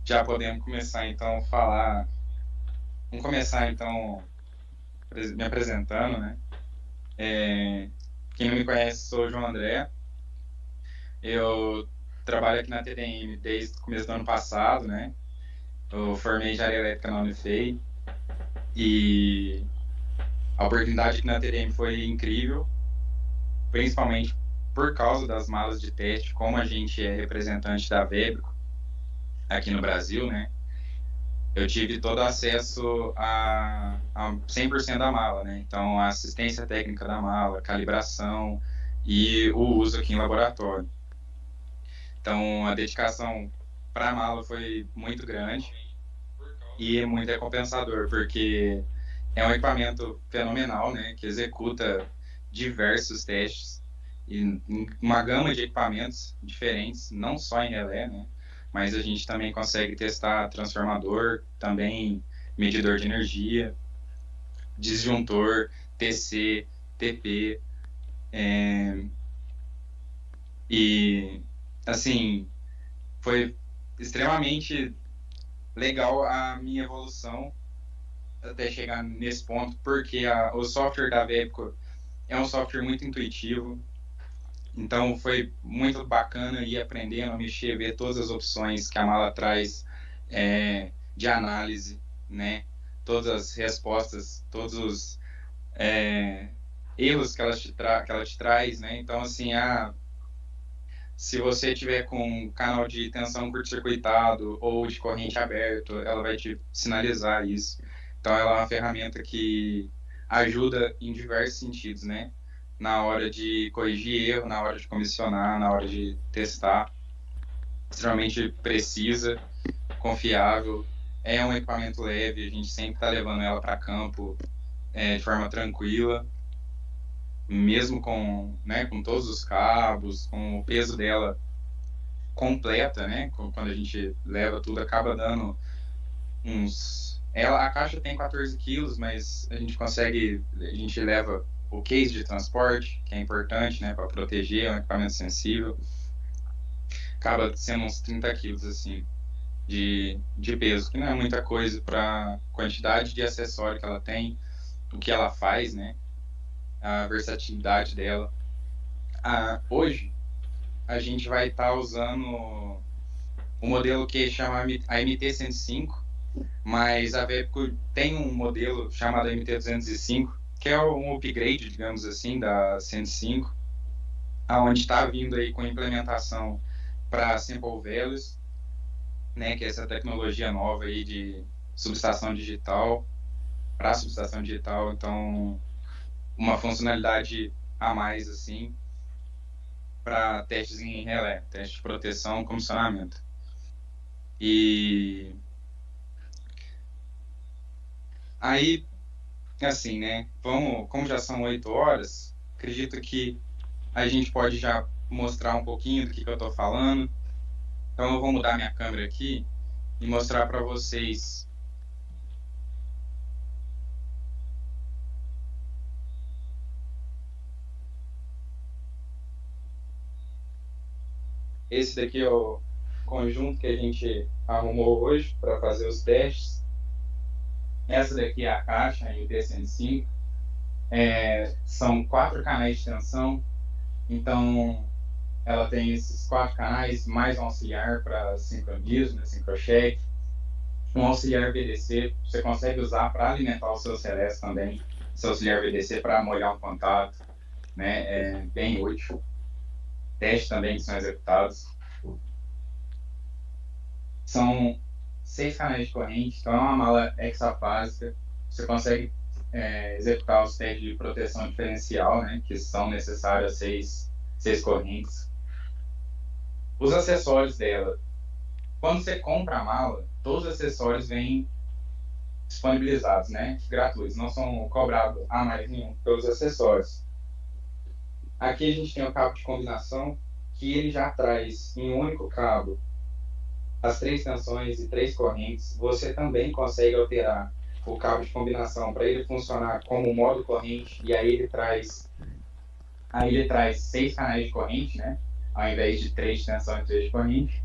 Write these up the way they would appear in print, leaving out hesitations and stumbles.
Já podemos começar então a falar. Vamos começar então me apresentando, né? Quem não me conhece, sou o João André. Eu trabalho aqui na TDM desde o começo do ano passado, né? Eu formei engenharia elétrica na Unifei e a oportunidade aqui na TDM foi incrível, principalmente por causa das malas de teste, como a gente é representante da Webrico aqui no Brasil, né? Eu tive todo acesso a 100% da mala, né? Então, a assistência técnica da mala, calibração e o uso aqui em laboratório. Então, a dedicação para a mala foi muito grande e muito recompensador, porque é um equipamento fenomenal, né? Que executa diversos testes e uma gama de equipamentos diferentes, não só em relé, né? Mas a gente também consegue testar transformador, também medidor de energia, disjuntor, TC, TP, e assim, foi extremamente legal a minha evolução até chegar nesse ponto, porque o software da Webco é um software muito intuitivo, então foi muito bacana ir aprendendo a mexer, ver todas as opções que a mala traz de análise, né? Todas as respostas, todos os erros que que ela te traz, né? Então, assim, se você tiver com um canal de tensão curto-circuitado ou de corrente aberto, ela vai te sinalizar isso. Então, ela é uma ferramenta que ajuda em diversos sentidos, né? Na hora de corrigir erro, na hora de comissionar, na hora de testar. Extremamente precisa, confiável. É um equipamento leve, a gente sempre está levando ela para campo de forma tranquila, mesmo com todos os cabos, com o peso dela completa, né? Quando a gente leva tudo, acaba dando a caixa tem 14 quilos, mas a gente leva o case de transporte, que é importante, né? Para proteger, é um equipamento sensível. Acaba sendo uns 30 quilos, assim, de peso, que não é muita coisa para a quantidade de acessório que ela tem, o que ela faz, né? A versatilidade dela. Hoje, a gente vai estar usando o modelo que chama a MT-105, mas a Webco tem um modelo chamado MT-205, que é um upgrade, digamos assim, da 105, aonde está vindo aí com implementação para Simple Values, né, que é essa tecnologia nova aí de subestação digital, para subestação digital, então uma funcionalidade a mais, assim, para testes em relé, teste de proteção, comissionamento. E aí, assim, né, como já são 8 horas, acredito que a gente pode já mostrar um pouquinho do que eu estou falando. Então eu vou mudar minha câmera aqui e mostrar para vocês. Esse daqui é o conjunto que a gente arrumou hoje para fazer os testes. Essa daqui é a caixa, a MT-105. São 4 canais de tensão, então ela tem esses 4 canais, mais um auxiliar para sincronismo, sincrocheck, um auxiliar VDC, você consegue usar para alimentar o seu CLS também, seu auxiliar VDC para molhar um contato, né? É bem útil. Testes também que são executados. São 6 canais de corrente, então é uma mala hexafásica. Você consegue executar os testes de proteção diferencial, né? Que são necessários 6 correntes. Os acessórios dela. Quando você compra a mala, todos os acessórios vêm disponibilizados, né? Gratuitos, não são cobrados a mais nenhum pelos acessórios. Aqui a gente tem o cabo de combinação, que ele já traz em um único cabo as 3 tensões e 3 correntes. Você também consegue alterar o cabo de combinação para ele funcionar como modo corrente, e aí ele traz 6 canais de corrente, né? Ao invés de 3 de tensão e 3 de corrente.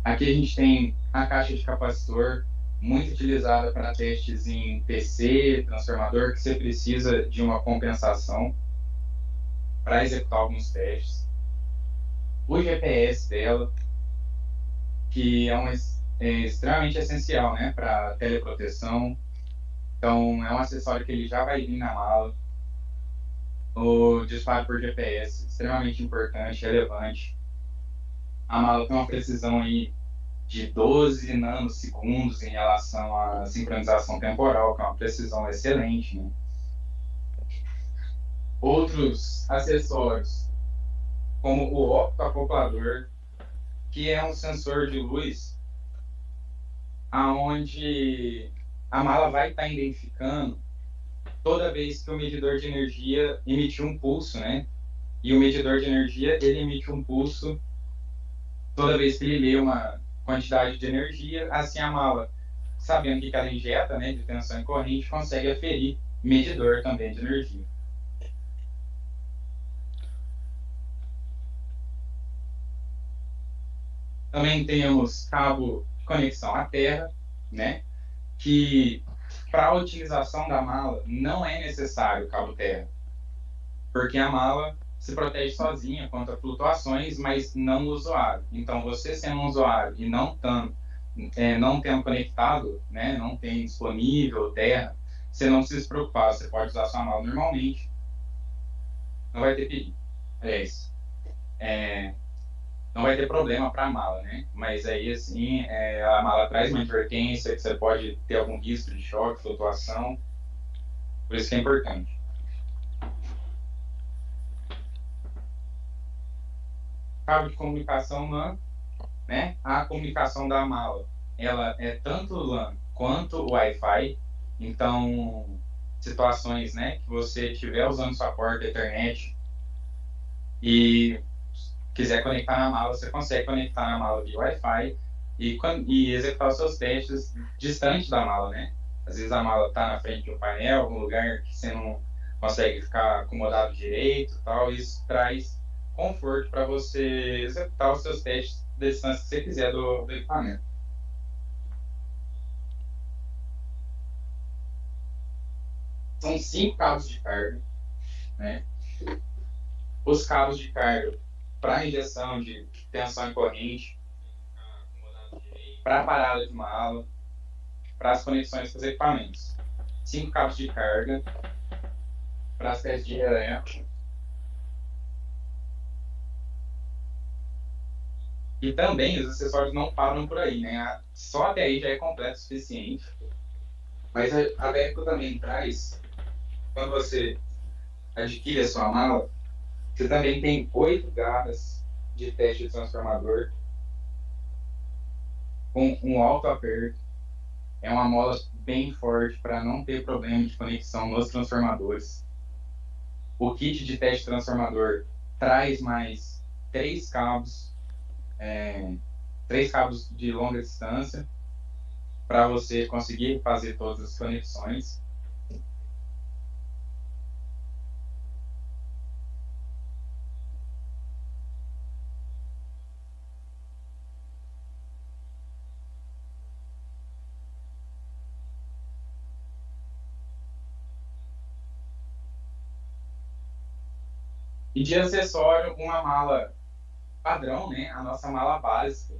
Aqui a gente tem a caixa de capacitor, muito utilizada para testes em PC, transformador, que você precisa de uma compensação para executar alguns testes. O GPS dela, que é extremamente essencial, né, para teleproteção. Então, é um acessório que ele já vai vir na mala. O disparo por GPS, extremamente importante, relevante. A mala tem uma precisão aí de 12 nanosegundos em relação à sincronização temporal, que é uma precisão excelente, né? Outros acessórios, como o optoacoplador, que é um sensor de luz aonde a mala vai estar identificando toda vez que o medidor de energia emitir um pulso, né? E o medidor de energia, ele emite um pulso toda vez que ele lê uma quantidade de energia, assim a mala, sabendo o que ela injeta, né, de tensão e corrente, consegue aferir medidor também de energia. Também temos cabo de conexão à terra, né, que para a utilização da mala não é necessário cabo terra, porque a mala se protege sozinha contra flutuações, mas não o usuário. Então, você sendo um usuário e não tendo conectado, né, não tem disponível terra, você não precisa se preocupar, você pode usar sua mala normalmente, não vai ter perigo. É isso. Não vai ter problema para a mala, né? Mas aí, assim, a mala traz uma advertência que você pode ter algum risco de choque, flutuação, por isso que é importante. Cabo de comunicação LAN, né? A comunicação da mala, ela é tanto LAN quanto Wi-Fi. Então, situações, né, que você estiver usando sua porta Ethernet e quiser conectar na mala, você consegue conectar na mala via Wi-Fi e executar os seus testes distante da mala, né? Às vezes a mala está na frente de um painel, algum lugar que você não consegue ficar acomodado direito, tal. Isso traz conforto para você executar os seus testes da distância que você quiser do equipamento. São 5 cabos de carga, né? Os cabos de carga para injeção de tensão e corrente, para a parada de mala, para as conexões com os equipamentos. 5 cabos de carga para as testes de relé. E também os acessórios não param por aí, né? Só até aí já é completo o suficiente. Mas a Bepco também traz, quando você adquire a sua mala, você também tem 8 garras de teste de transformador com um alto aperto. É uma mola bem forte para não ter problema de conexão nos transformadores. O kit de teste transformador traz mais 3 cabos de longa distância para você conseguir fazer todas as conexões. E de acessório, uma mala padrão, né? A nossa mala básica,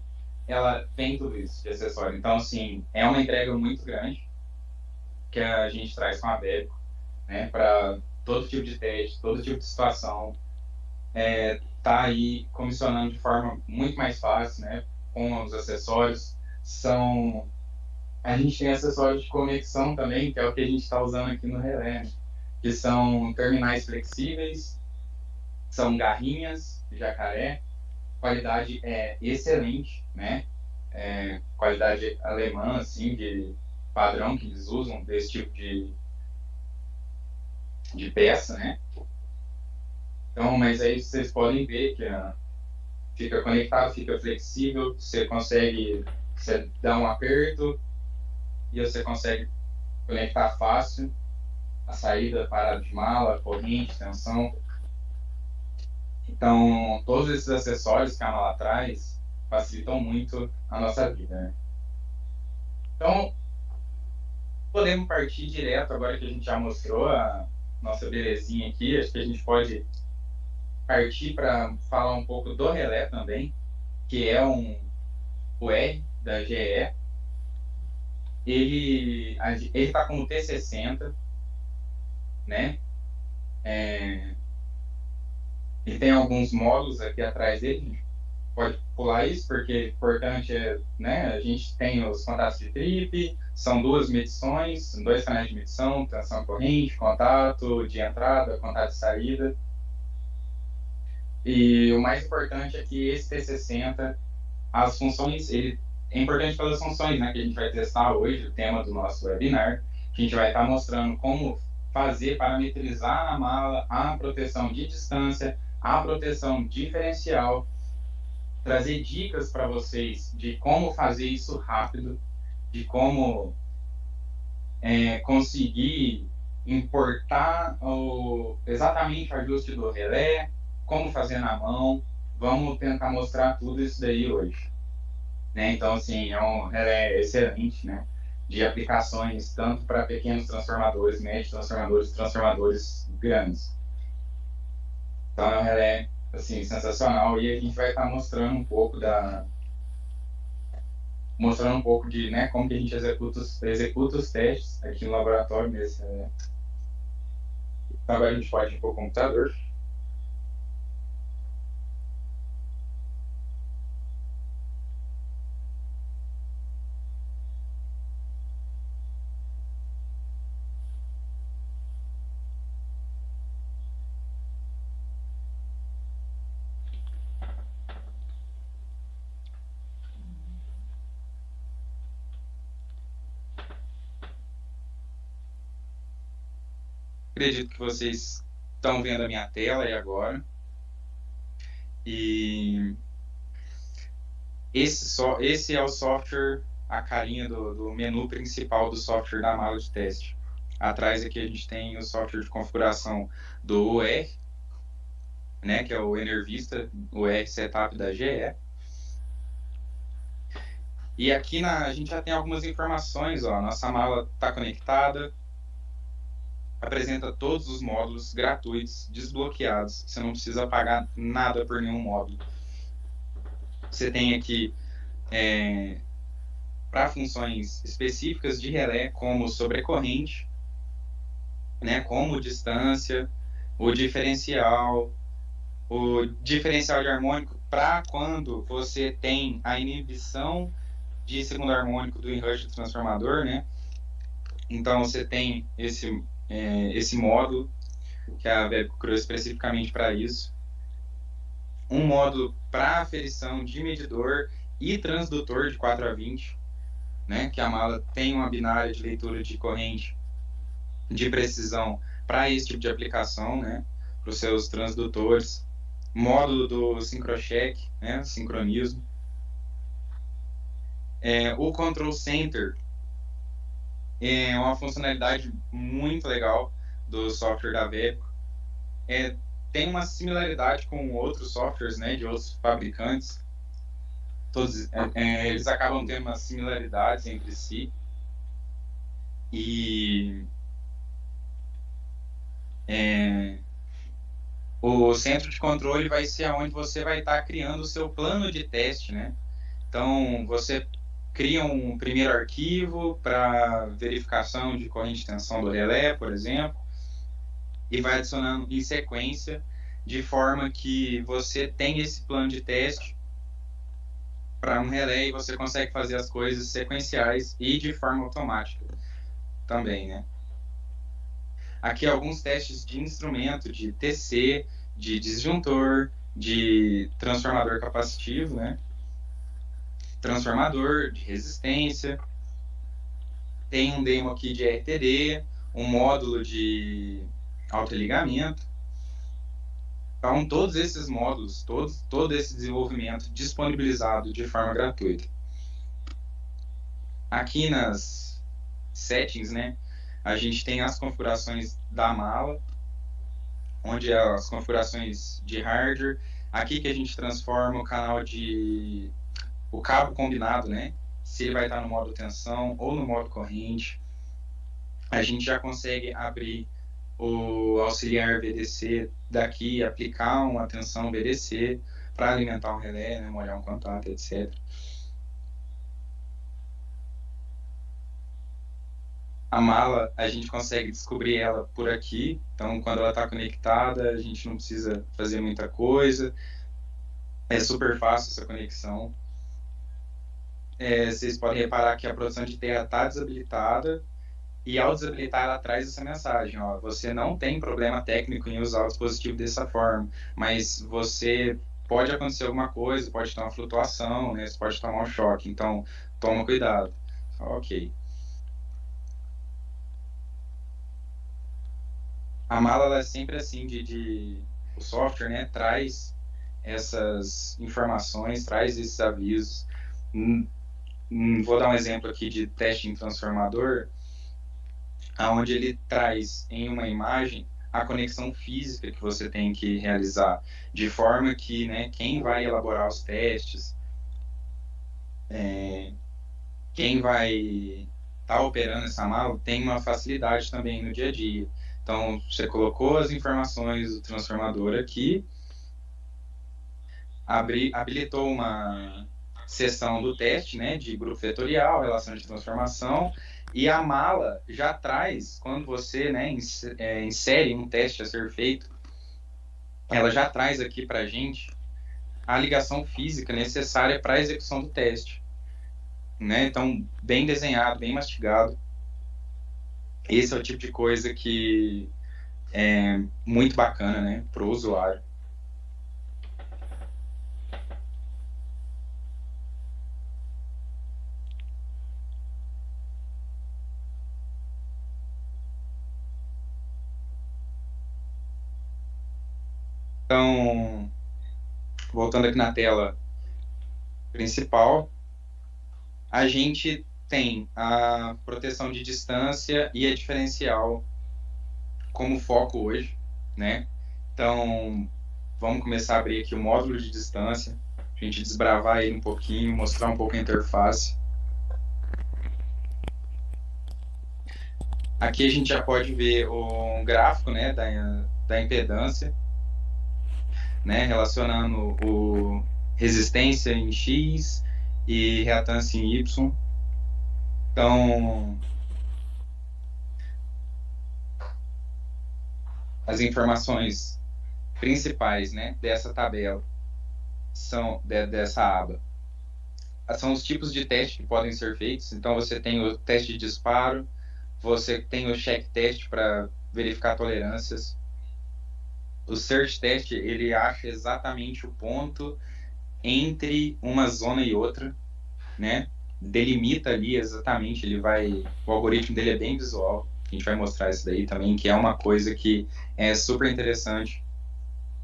ela tem tudo isso de acessório. Então, assim, é uma entrega muito grande que a gente traz com a Bepco, né? Para todo tipo de teste, todo tipo de situação. Tá aí comissionando de forma muito mais fácil, né? Com os acessórios. A gente tem acessórios de conexão também, que é o que a gente está usando aqui no relé, né? Que são terminais flexíveis, são garrinhas de jacaré, qualidade é excelente, né? Qualidade alemã, assim, de padrão que eles usam desse tipo de peça, né? Então, mas aí vocês podem ver que fica conectado, fica flexível, você dá um aperto e você consegue conectar fácil a saída, parada de mala, corrente, tensão. Então, todos esses acessórios que a mala traz, facilitam muito a nossa vida, né? Então, podemos partir direto, agora que a gente já mostrou a nossa belezinha aqui, acho que a gente pode partir para falar um pouco do relé também, que é o R da GE. Ele está com o T60, né? Ele tem alguns módulos aqui atrás dele, a gente pode pular isso, porque o importante é, né, a gente tem os contatos de trip, são duas medições, dois canais de medição, tensão corrente, contato de entrada, contato de saída. E o mais importante é que esse T60, as funções, ele é importante pelas funções, né, que a gente vai testar hoje, o tema do nosso webinar, que a gente vai estar mostrando como fazer, parametrizar na mala a proteção de distância, a proteção diferencial, trazer dicas para vocês de como fazer isso rápido, de como conseguir importar exatamente o ajuste do relé, como fazer na mão. Vamos tentar mostrar tudo isso daí hoje, né? Então, assim, é um relé excelente, né? De aplicações tanto para pequenos transformadores, médios transformadores, transformadores grandes. Então, é um relé, assim, sensacional. E a gente vai estar mostrando um pouco de, né, como que a gente executa os testes aqui no laboratório nesse relé. Então, agora a gente pode ir para o computador. Acredito que vocês estão vendo a minha tela aí agora. E esse é o software, a carinha do menu principal do software da mala de teste. Atrás aqui a gente tem o software de configuração do UR, né, que é o Enervista, o UR Setup da GE. E aqui a gente já tem algumas informações, ó, nossa mala está conectada, apresenta todos os módulos gratuitos, desbloqueados, você não precisa pagar nada por nenhum módulo. Você tem aqui para funções específicas de relé, como sobrecorrente, né, como distância, o diferencial de harmônico para quando você tem a inibição de segundo harmônico do enrush do transformador, né? Então você tem esse módulo que a Webco criou especificamente para isso. Um módulo para aferição de medidor e transdutor de 4 a 20, né? Que a mala tem uma binária de leitura de corrente de precisão para esse tipo de aplicação, né? Para os seus transdutores. Módulo do SyncroCheck, né? Sincronismo. O Control Center é uma funcionalidade muito legal do software da Webco. Tem uma similaridade com outros softwares, né, de outros fabricantes. Todos eles acabam tendo umas similaridades entre si. E o centro de controle vai ser onde você vai estar criando o seu plano de teste, né? Então, você cria um primeiro arquivo para verificação de corrente de tensão do relé, por exemplo, e vai adicionando em sequência, de forma que você tem esse plano de teste para um relé e você consegue fazer as coisas sequenciais e de forma automática também, né? Aqui alguns testes de instrumento, de TC, de disjuntor, de transformador capacitivo, né? Transformador, de resistência. Tem um demo aqui de RTD, um módulo de autoligamento. Então, todos esses módulos, todo esse desenvolvimento disponibilizado de forma gratuita. Aqui nas settings, né, a gente tem as configurações da mala, onde é as configurações de hardware. Aqui que a gente transforma o canal de o cabo combinado, né? Se ele vai estar no modo tensão ou no modo corrente. A gente já consegue abrir o auxiliar VDC daqui, aplicar uma tensão VDC para alimentar um relé, né, molhar um contato, etc. A mala, a gente consegue descobrir ela por aqui, então quando ela está conectada, a gente não precisa fazer muita coisa, é super fácil essa conexão. Vocês podem reparar que a produção de terra está desabilitada, e ao desabilitar ela traz essa mensagem, ó, você não tem problema técnico em usar o dispositivo dessa forma, mas você pode acontecer alguma coisa, pode ter uma flutuação, né, você pode tomar um choque, então toma cuidado. Ok. A mala ela é sempre assim o software, né, traz essas informações, traz esses avisos. Vou dar um exemplo aqui de teste em transformador, onde ele traz em uma imagem a conexão física que você tem que realizar, de forma que, né, quem vai elaborar os testes, quem vai estar operando essa mala tem uma facilidade também no dia a dia. Então, você colocou as informações do transformador aqui, habilitou uma seção do teste, né, de grupo vetorial, relação de transformação, e a mala já traz, quando você, né, insere um teste a ser feito, ela já traz aqui para a gente a ligação física necessária para a execução do teste. Né? Então, bem desenhado, bem mastigado. Esse é o tipo de coisa que é muito bacana, né, para o usuário. Então, voltando aqui na tela principal, a gente tem a proteção de distância e a diferencial como foco hoje, né? Então, vamos começar a abrir aqui o módulo de distância, a gente desbravar ele um pouquinho, mostrar um pouco a interface. Aqui a gente já pode ver um gráfico, né, da impedância, né, relacionando o resistência em X e reatância em Y. Então, as informações principais, né, dessa tabela, dessa aba, são os tipos de teste que podem ser feitos. Então, você tem o teste de disparo, você tem o check test para verificar tolerâncias. O search test, ele acha exatamente o ponto entre uma zona e outra, né? Delimita ali exatamente, o algoritmo dele é bem visual. A gente vai mostrar isso daí também, que é uma coisa que é super interessante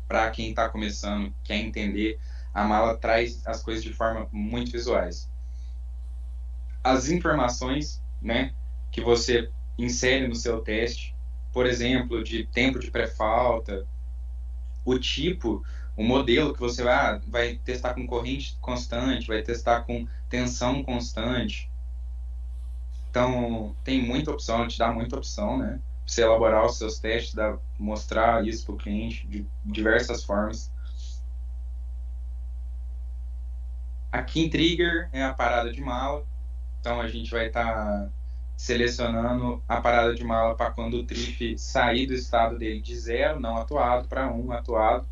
para quem está começando, quer entender. A mala traz as coisas de forma muito visuais. As informações, né, que você insere no seu teste, por exemplo, de tempo de pré-falta, o tipo, o modelo que você vai testar com corrente constante, vai testar com tensão constante. Então, tem muita opção, te dá muita opção, né? Pra você elaborar os seus testes, mostrar isso para o cliente de diversas formas. Aqui em Trigger é a parada de mala. Então, a gente vai estar selecionando a parada de mala para quando o TRIF sair do estado dele de 0, não atuado, para 1 atuado.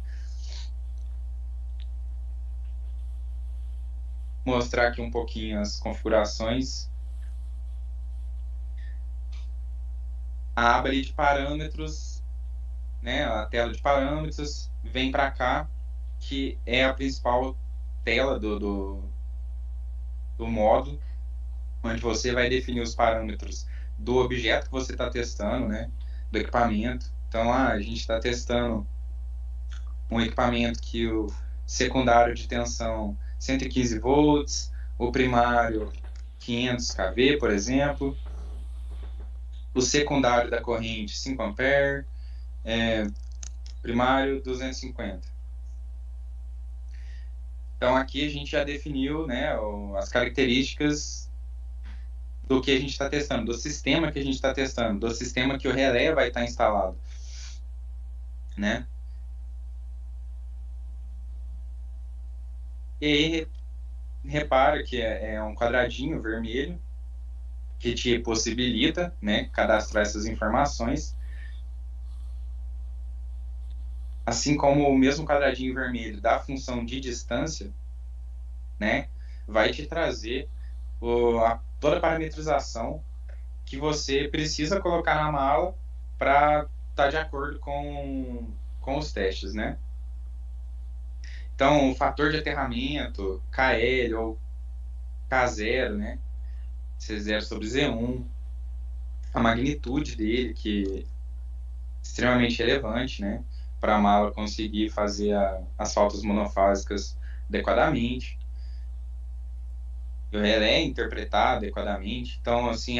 Mostrar aqui um pouquinho as configurações. A aba ali de parâmetros, né, a tela de parâmetros, vem para cá, que é a principal tela do módulo, onde você vai definir os parâmetros do objeto que você está testando, né, do equipamento. Então, a gente está testando um equipamento que o secundário de tensão 115 volts, o primário 500 kV, por exemplo, o secundário da corrente 5 ampere, primário 250. Então aqui a gente já definiu, né, as características do que a gente está testando, do sistema que a gente está testando, do sistema que o relé vai estar instalado, né? E aí repara que é um quadradinho vermelho que te possibilita, né, cadastrar essas informações, assim como o mesmo quadradinho vermelho da função de distância, né, vai te trazer toda a parametrização que você precisa colocar na mala para estar de acordo com os testes, né? Então, o fator de aterramento, KL ou K0, né? C0 sobre Z1, a magnitude dele, que é extremamente relevante, né? Para a mala conseguir fazer as faltas monofásicas adequadamente. O relé interpretar adequadamente. Então, assim,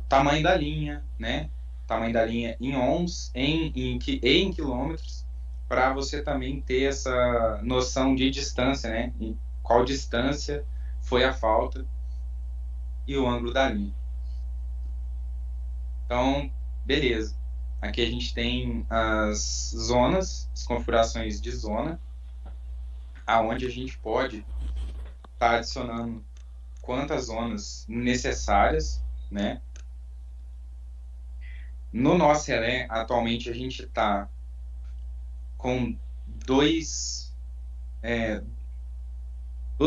tamanho da linha, né? Tamanho da linha em ohms em quilômetros, para você também ter essa noção de distância, né? Em qual distância foi a falta e o ângulo da linha. Então, beleza. Aqui a gente tem as zonas, as configurações de zona, aonde a gente pode estar adicionando quantas zonas necessárias, né? No nosso relé, atualmente a gente está com duas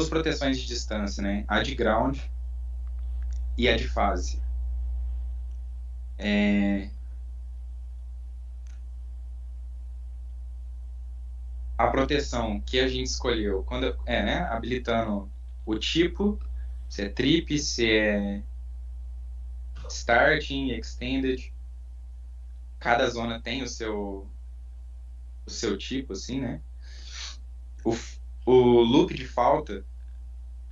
proteções de distância, né? A de ground e a de fase. A proteção que a gente escolheu, né? Habilitando o tipo, se é trip, se é starting, extended. Cada zona tem o seu tipo, assim, né? O loop de falta,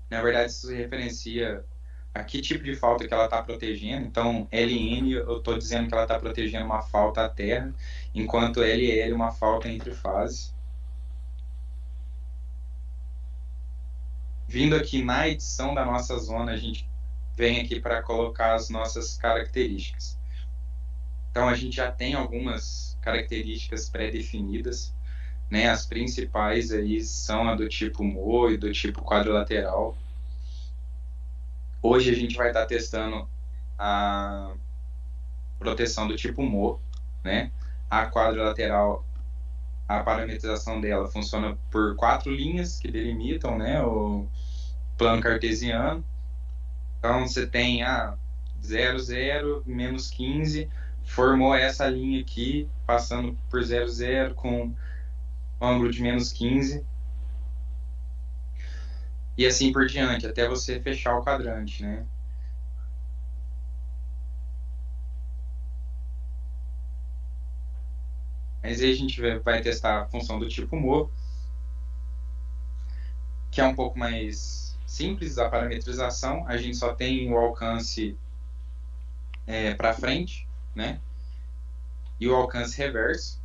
na verdade, isso se referencia a que tipo de falta que ela está protegendo. Então, LN, eu estou dizendo que ela está protegendo uma falta à terra, enquanto LL, uma falta entre fases. Vindo aqui na edição da nossa zona, a gente vem aqui para colocar as nossas características. Então, a gente já tem algumas características pré-definidas, né? As principais aí são a do tipo Mo e do tipo quadrilateral. Hoje a gente vai estar testando a proteção do tipo Mo, né? A quadrilateral, a parametrização dela funciona por 4 linhas que delimitam, né, o plano cartesiano. Então você tem 0, 0, menos 15, formou essa linha aqui, passando por 0, 0, com ângulo de menos 15. E assim por diante, até você fechar o quadrante, né? Mas aí a gente vai testar a função do tipo Mo, que é um pouco mais simples a parametrização. A gente só tem o alcance para frente, né? E o alcance reverso.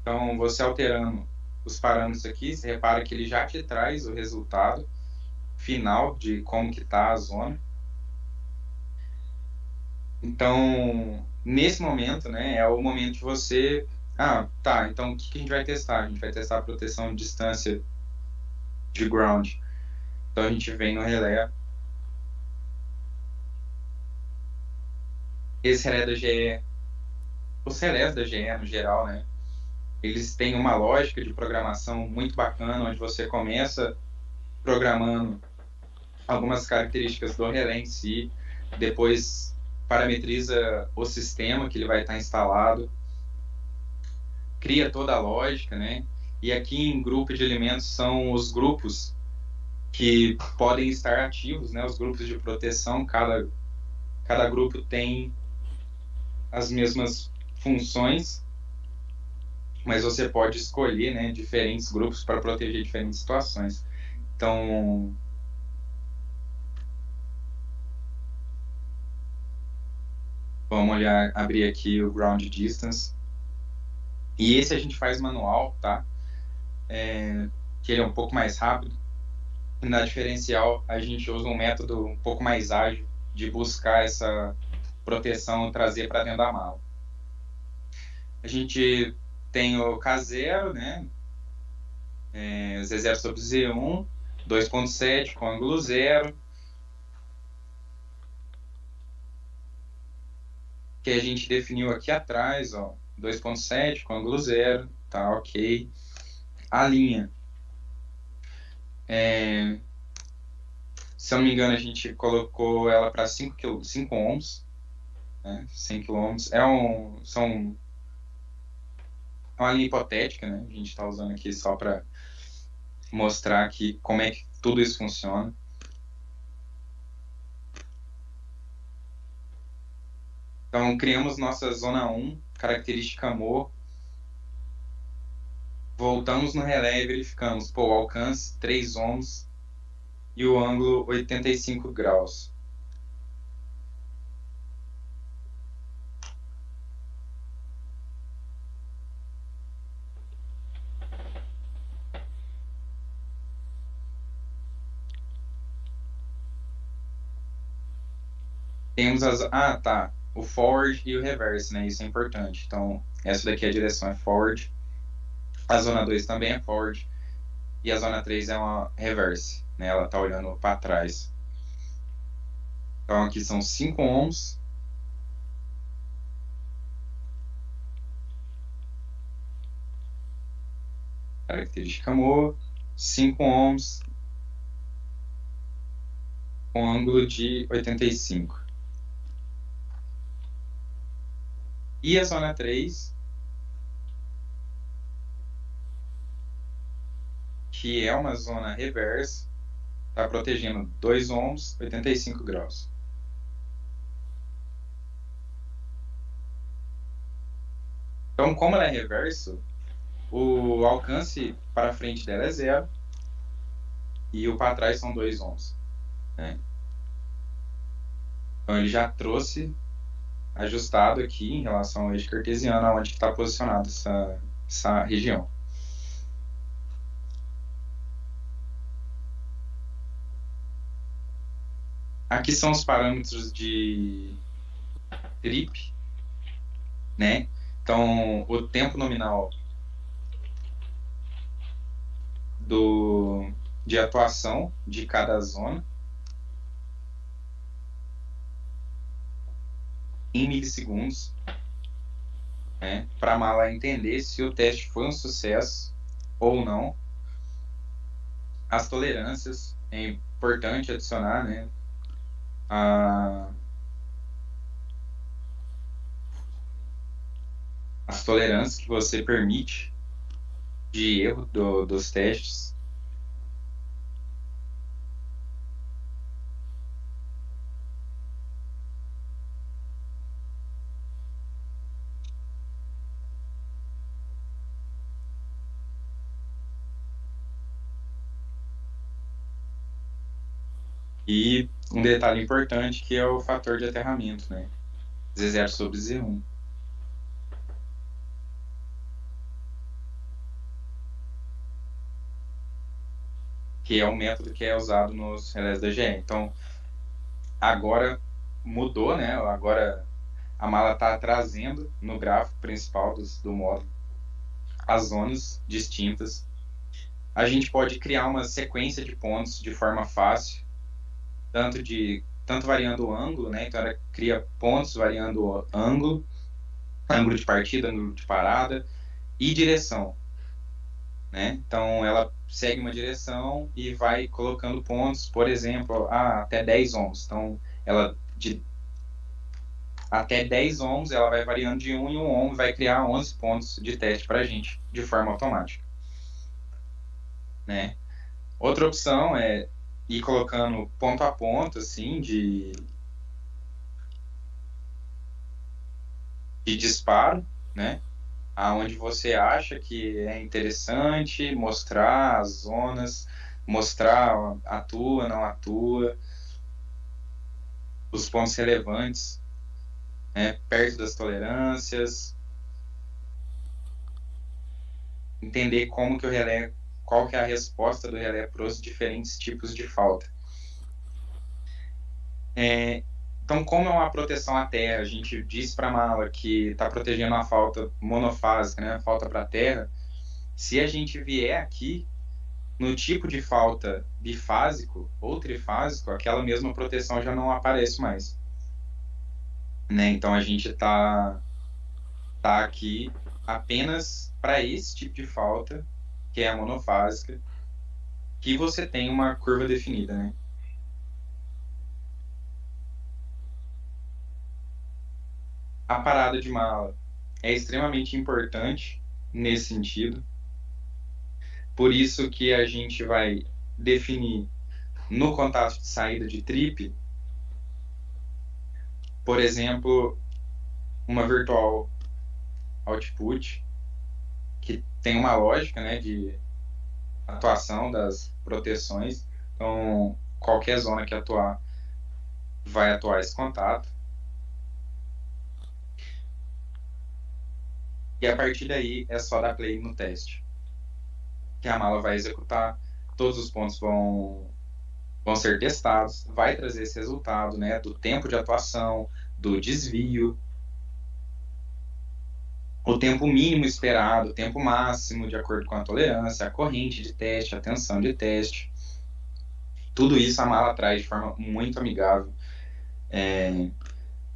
Então, você alterando os parâmetros aqui, você repara que ele já te traz o resultado final de como que está a zona. Então, nesse momento, né, é o momento de você... tá, então o que a gente vai testar? A gente vai testar a proteção de distância de ground. Então, a gente vem no relé. Esse relé da GE, os relés da GE no geral, né, eles têm uma lógica de programação muito bacana, onde você começa programando algumas características do relé em si, depois parametriza o sistema que ele vai estar instalado, cria toda a lógica, né? E aqui em grupo de elementos são os grupos que podem estar ativos, né? Os grupos de proteção, cada grupo tem as mesmas funções, mas você pode escolher, né, diferentes grupos para proteger diferentes situações. Então, vamos abrir aqui o ground distance. E esse a gente faz manual, tá? que ele é um pouco mais rápido. E na diferencial, a gente usa um método um pouco mais ágil de buscar essa proteção e trazer para dentro da mala. A gente tem o K0, né? Z0 sobre Z1, 2.7 com ângulo zero, que a gente definiu aqui atrás, ó, 2.7 com ângulo zero, tá ok. A linha, se eu não me engano, a gente colocou ela para 5 ohms, né? 100 km. É uma linha hipotética, né? A gente está usando aqui só para mostrar aqui como é que tudo isso funciona. Então, criamos nossa zona 1, característica amor. Voltamos no relé e verificamos, o alcance 3 ohms e o ângulo 85 graus. Temos o forward e o reverse, né? Isso é importante. Então, essa daqui a direção é forward. A zona 2 também é forward. E a zona 3 é uma reverse, né? Ela está olhando para trás. Então, aqui são 5 ohms. Característica amor. 5 ohms. Com ângulo de 85. E a zona 3, que é uma zona reverse, está protegendo 2 ohms, 85 graus. Então, como ela é reverso, o alcance para frente dela é 0 e o para trás são 2 ohms, né? Então, ele já trouxe ajustado aqui em relação ao eixo cartesiano, onde está posicionada essa região. Aqui são os parâmetros de trip, né? Então, o tempo nominal de atuação de cada zona em milissegundos, né? Para a mala entender se o teste foi um sucesso ou não. As tolerâncias, é importante adicionar, né? As tolerâncias que você permite de erro dos testes. E um detalhe importante que é o fator de aterramento, né? Z0 sobre Z1. Que é um método que é usado nos relés da GE. Então, agora mudou, né? Agora a mala está trazendo no gráfico principal do módulo as zonas distintas. A gente pode criar uma sequência de pontos de forma fácil, tanto variando o ângulo, né? Então ela cria pontos variando o ângulo de partida, ângulo de parada e direção, né? Então ela segue uma direção e vai colocando pontos, por exemplo, até 10 ohms. Então ela até 10 ohms ela vai variando de 1 em 1 ohm, vai criar 11 pontos de teste para a gente de forma automática, né? Outra opção é ir colocando ponto a ponto, assim, de disparo, né? Aonde você acha que é interessante mostrar as zonas, mostrar atua, não atua, os pontos relevantes, né? Perto das tolerâncias, entender como que o relé qual que é a resposta do relé para os diferentes tipos de falta. Então, como é uma proteção à terra, a gente diz para a mala que está protegendo a falta monofásica, né, a falta para a terra. Se a gente vier aqui no tipo de falta bifásico ou trifásico, aquela mesma proteção já não aparece mais, né? Então a gente tá aqui apenas para esse tipo de falta, que é a monofásica, que você tem uma curva definida, né? A parada de mala é extremamente importante nesse sentido. Por isso que a gente vai definir no contato de saída de trip, por exemplo, uma virtual output, que tem uma lógica, né, de atuação das proteções. Então, qualquer zona que atuar, vai atuar esse contato. E a partir daí é só dar play no teste, que a mala vai executar, todos os pontos vão ser testados, vai trazer esse resultado, né, do tempo de atuação, do desvio, o tempo mínimo esperado, o tempo máximo de acordo com a tolerância, a corrente de teste, a tensão de teste. Tudo isso a mala traz de forma muito amigável.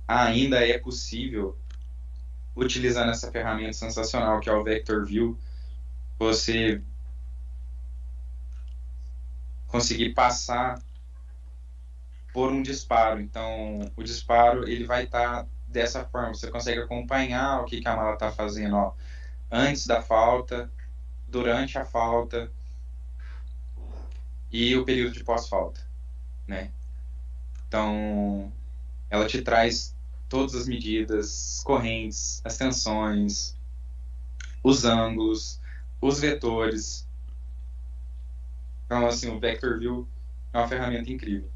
Ainda é possível, utilizando essa ferramenta sensacional que é o Vector View, você conseguir passar por um disparo. Então, o disparo ele vai estar dessa forma. Você consegue acompanhar o que a mala está fazendo, ó, antes da falta, durante a falta e o período de pós-falta, né? Então, ela te traz todas as medidas, as correntes, as tensões, os ângulos, os vetores. Então, assim, o Vector View é uma ferramenta incrível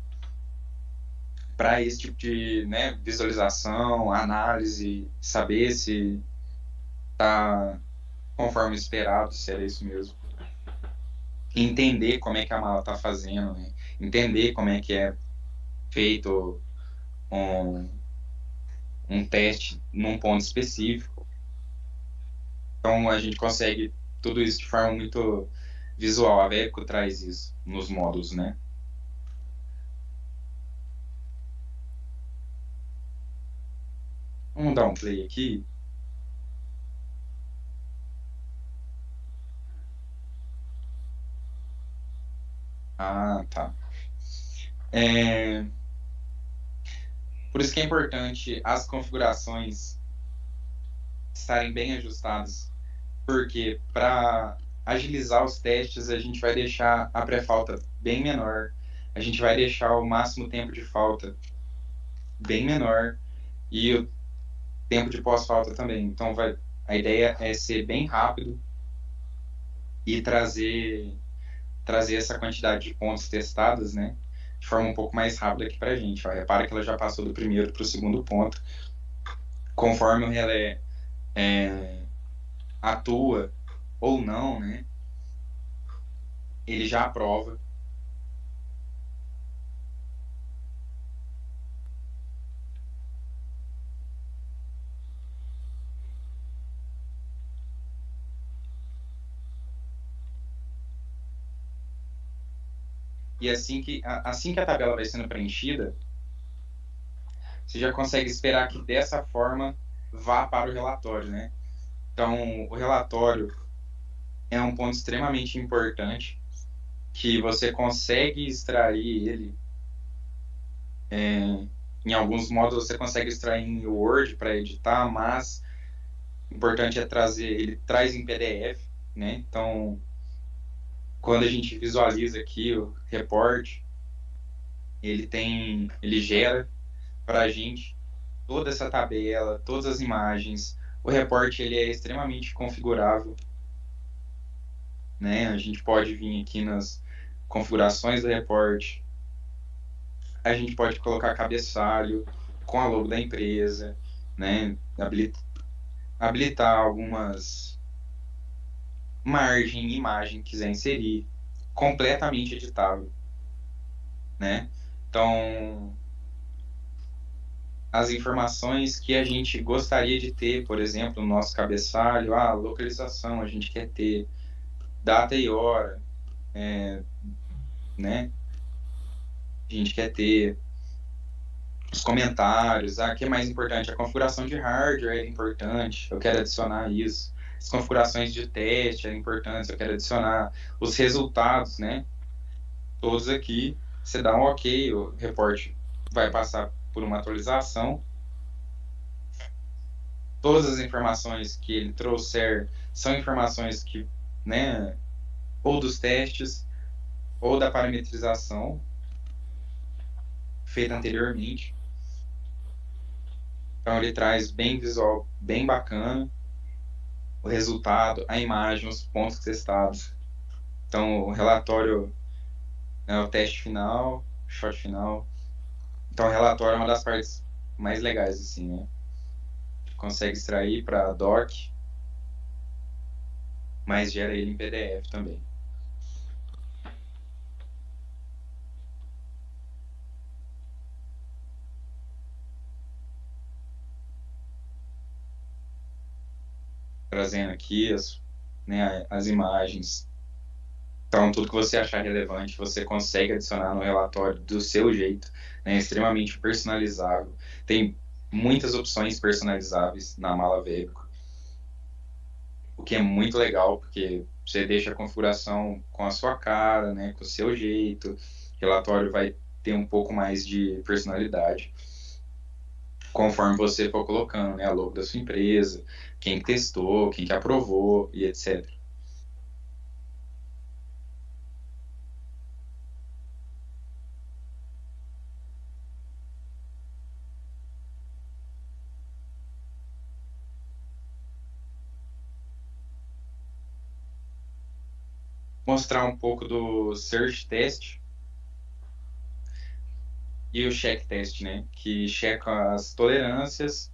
para esse tipo de, né, visualização, análise, saber se está conforme esperado, se era isso mesmo. Entender como é que a mala está fazendo, né? Entender como é que é feito um teste num ponto específico. Então a gente consegue tudo isso de forma muito visual. A Veco traz isso nos módulos, né? Vamos dar um play aqui. Ah, tá. Por isso que é importante as configurações estarem bem ajustadas, porque para agilizar os testes a gente vai deixar a pré-falta bem menor, a gente vai deixar o máximo tempo de falta bem menor e o tempo de pós-falta também. Então a ideia é ser bem rápido e trazer essa quantidade de pontos testados, né, de forma um pouco mais rápida aqui para a gente. Ó. Repara que ela já passou do primeiro para o segundo ponto. Conforme o relé atua ou não, né, ele já aprova. E assim que a tabela vai sendo preenchida, você já consegue esperar que dessa forma vá para o relatório, né? Então, o relatório é um ponto extremamente importante, que você consegue extrair ele. Em alguns modos você consegue extrair em Word para editar, mas o importante é trazer, ele traz em PDF, né? Então, quando a gente visualiza aqui o reporte, ele gera para a gente toda essa tabela, todas as imagens. O reporte ele é extremamente configurável, né? A gente pode vir aqui nas configurações do reporte, a gente pode colocar cabeçalho com a logo da empresa, né? Habilitar algumas margem, imagem quiser inserir, completamente editável, né? Então, as informações que a gente gostaria de ter, por exemplo, no nosso cabeçalho, localização, a gente quer ter data e hora, né? A gente quer ter os comentários, o que é mais importante? A configuração de hardware é importante, eu quero adicionar isso. As configurações de teste é importante, eu quero adicionar os resultados, né? Todos aqui, você dá um OK, o report vai passar por uma atualização. Todas as informações que ele trouxer são informações que, né, ou dos testes, ou da parametrização feita anteriormente. Então ele traz bem visual, bem bacana, o resultado, a imagem, os pontos testados. Então o relatório é o teste final, shot final. Então o relatório é uma das partes mais legais, assim, né? Consegue extrair para doc, mas gera ele em PDF também. Trazendo aqui as imagens. Então, tudo que você achar relevante, você consegue adicionar no relatório do seu jeito, né? Extremamente personalizável. Tem muitas opções personalizáveis na mala Webico, o que é muito legal, porque você deixa a configuração com a sua cara, né? Com o seu jeito. O relatório vai ter um pouco mais de personalidade, conforme você for colocando, né? A logo da sua empresa, quem testou, quem que aprovou e etc. Mostrar um pouco do search test e o check test, né? Que checa as tolerâncias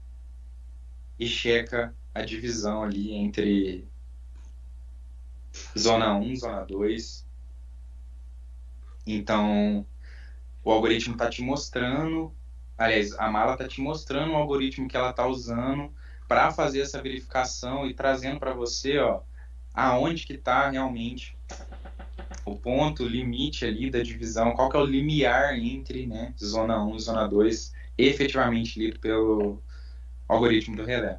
e checa a divisão ali entre zona 1, zona 2. Então, o algoritmo está te mostrando, aliás, a mala está te mostrando o algoritmo que ela está usando para fazer essa verificação e trazendo para você, ó, aonde que está realmente o ponto, limite ali da divisão, qual que é o limiar entre, né, zona 1 e zona 2, efetivamente lido pelo algoritmo do relé.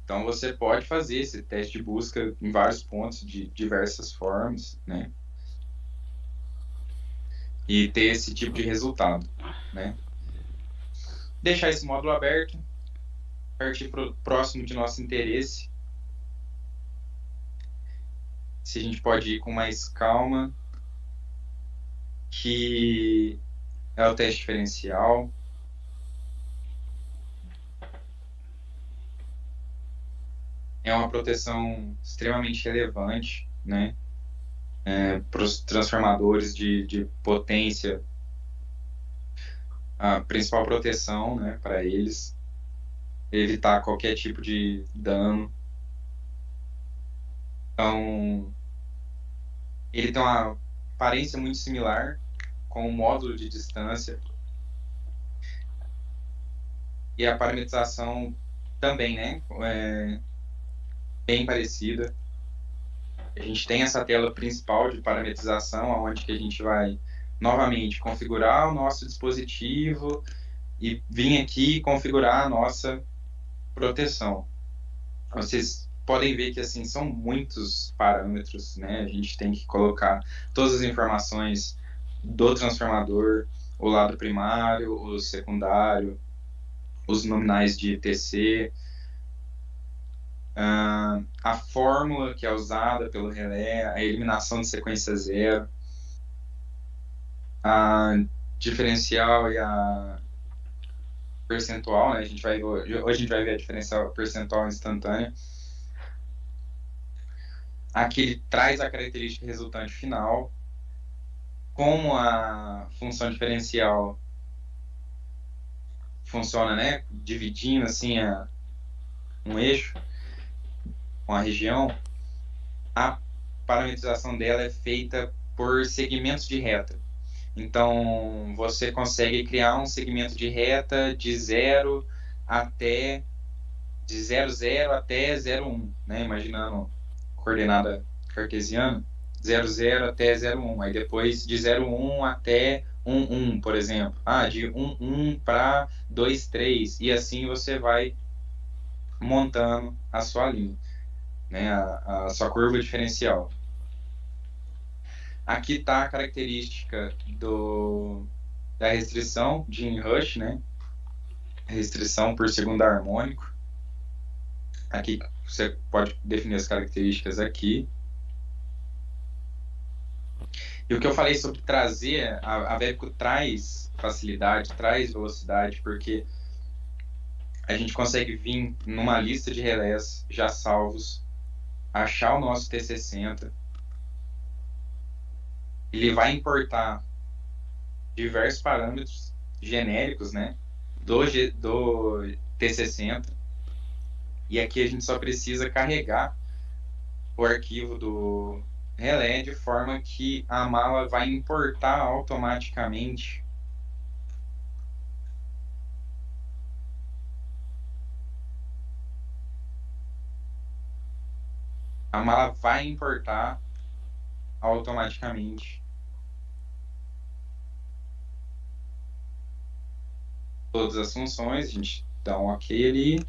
Então você pode fazer esse teste de busca em vários pontos de diversas formas, né? E ter esse tipo de resultado, né? Deixar esse módulo aberto, partir para o próximo de nosso interesse. Se a gente pode ir com mais calma, que é o teste diferencial. É uma proteção extremamente relevante, né? Para os transformadores de potência, a principal proteção, né, para eles, evitar qualquer tipo de dano. Então, ele tem uma aparência muito similar com o módulo de distância e a parametrização também, né, bem parecida. A gente tem essa tela principal de parametrização, onde que a gente vai novamente configurar o nosso dispositivo e vir aqui configurar a nossa proteção. Vocês podem ver que assim são muitos parâmetros, né? A gente tem que colocar todas as informações do transformador, o lado primário, o secundário, os nominais de TC, a fórmula que é usada pelo relé, a eliminação de sequência zero, a diferencial e a percentual, né? Hoje a gente vai ver a diferencial percentual instantânea. Aqui ele traz a característica resultante final, como a função diferencial funciona, né? Dividindo assim um eixo, uma região. a parametrização dela é feita por segmentos de reta. Então, você consegue criar um segmento de reta de 0 até de 00 até 01, né? Imaginando coordenada cartesiana, 00 até 01. Aí depois de 01 até 11, por exemplo. De 11 para 23. E assim você vai montando a sua linha, né? A sua curva diferencial. Aqui está a característica da restrição de inrush, né? Restrição por segundo harmônico. Aqui você pode definir as características aqui. E o que eu falei sobre trazer, a Veco traz facilidade, traz velocidade, porque a gente consegue vir numa lista de relés já salvos, achar o nosso T60, ele vai importar diversos parâmetros genéricos, né, do T60, e aqui a gente só precisa carregar o arquivo do relé de forma que a mala vai importar automaticamente automaticamente todas as funções. A gente dá um OK ali.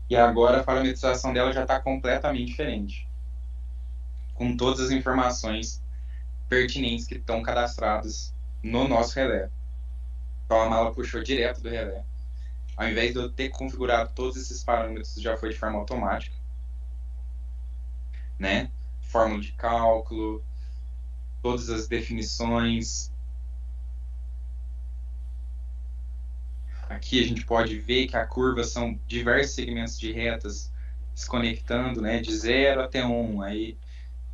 E agora a parametrização dela já está completamente diferente, com todas as informações pertinentes que estão cadastradas no nosso relé. Então a mala puxou direto do relé. Ao invés de eu ter configurado todos esses parâmetros, já foi de forma automática, né? Fórmula de cálculo, todas as definições. Aqui a gente pode ver que a curva são diversos segmentos de retas se conectando, né? De 0 até 1, aí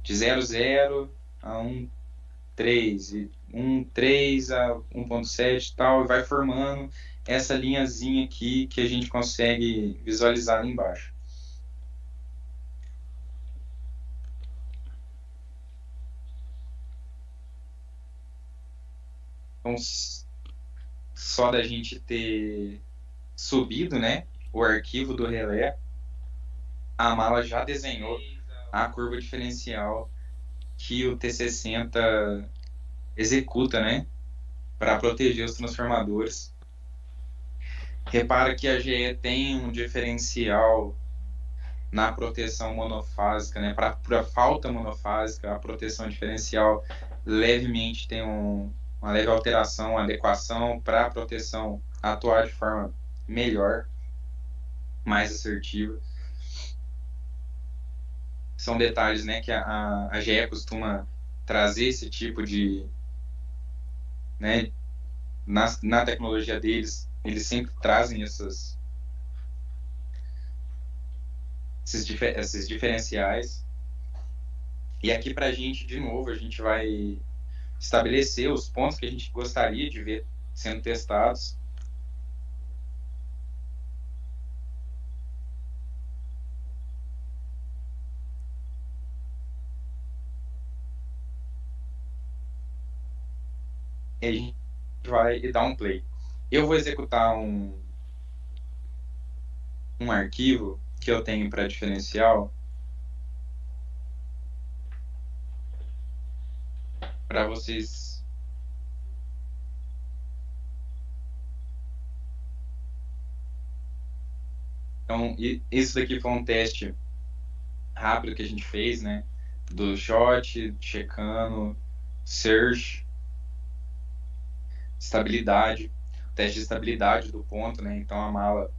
de 0,0 a 1,3, e 1,3 a 1,7 e tal, e vai formando essa linhazinha aqui que a gente consegue visualizar ali embaixo. Então, só da gente ter subido, né, o arquivo do relé, a mala já desenhou a curva diferencial que o T60 executa, né, para proteger os transformadores. Repara que a GE tem um diferencial na proteção monofásica, né? Para falta monofásica, a proteção diferencial levemente tem uma leve alteração, uma adequação para a proteção atuar de forma melhor, mais assertiva. São detalhes, né, que a GE costuma trazer esse tipo de, né, na tecnologia deles, eles sempre trazem esses diferenciais. E aqui para a gente, de novo, a gente vai estabelecer os pontos que a gente gostaria de ver sendo testados. E a gente vai dar um play. Eu vou executar um arquivo que eu tenho para diferencial para vocês. Então, isso daqui foi um teste rápido que a gente fez, né? Do shot, checando, search, estabilidade, teste de estabilidade do ponto, né? Então a mala,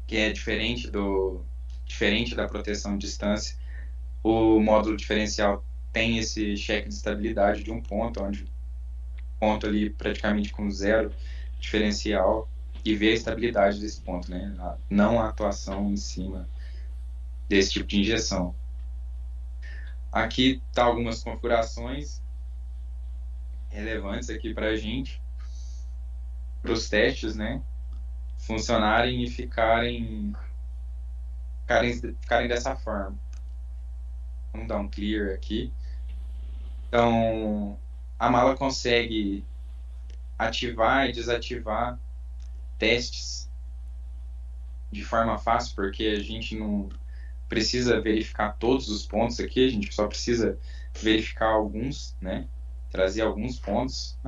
que é diferente da proteção de distância, o módulo diferencial tem esse cheque de estabilidade de um ponto, onde ponto ali praticamente com zero diferencial, e ver a estabilidade desse ponto, né? Não a atuação em cima desse tipo de injeção. Aqui tá algumas configurações relevantes aqui para a gente, para os testes, né? funcionarem e ficarem dessa forma. Vamos dar um clear aqui. Então, a mala consegue ativar e desativar testes de forma fácil, porque a gente não precisa verificar todos os pontos aqui, a gente só precisa verificar alguns, né? Trazer alguns pontos.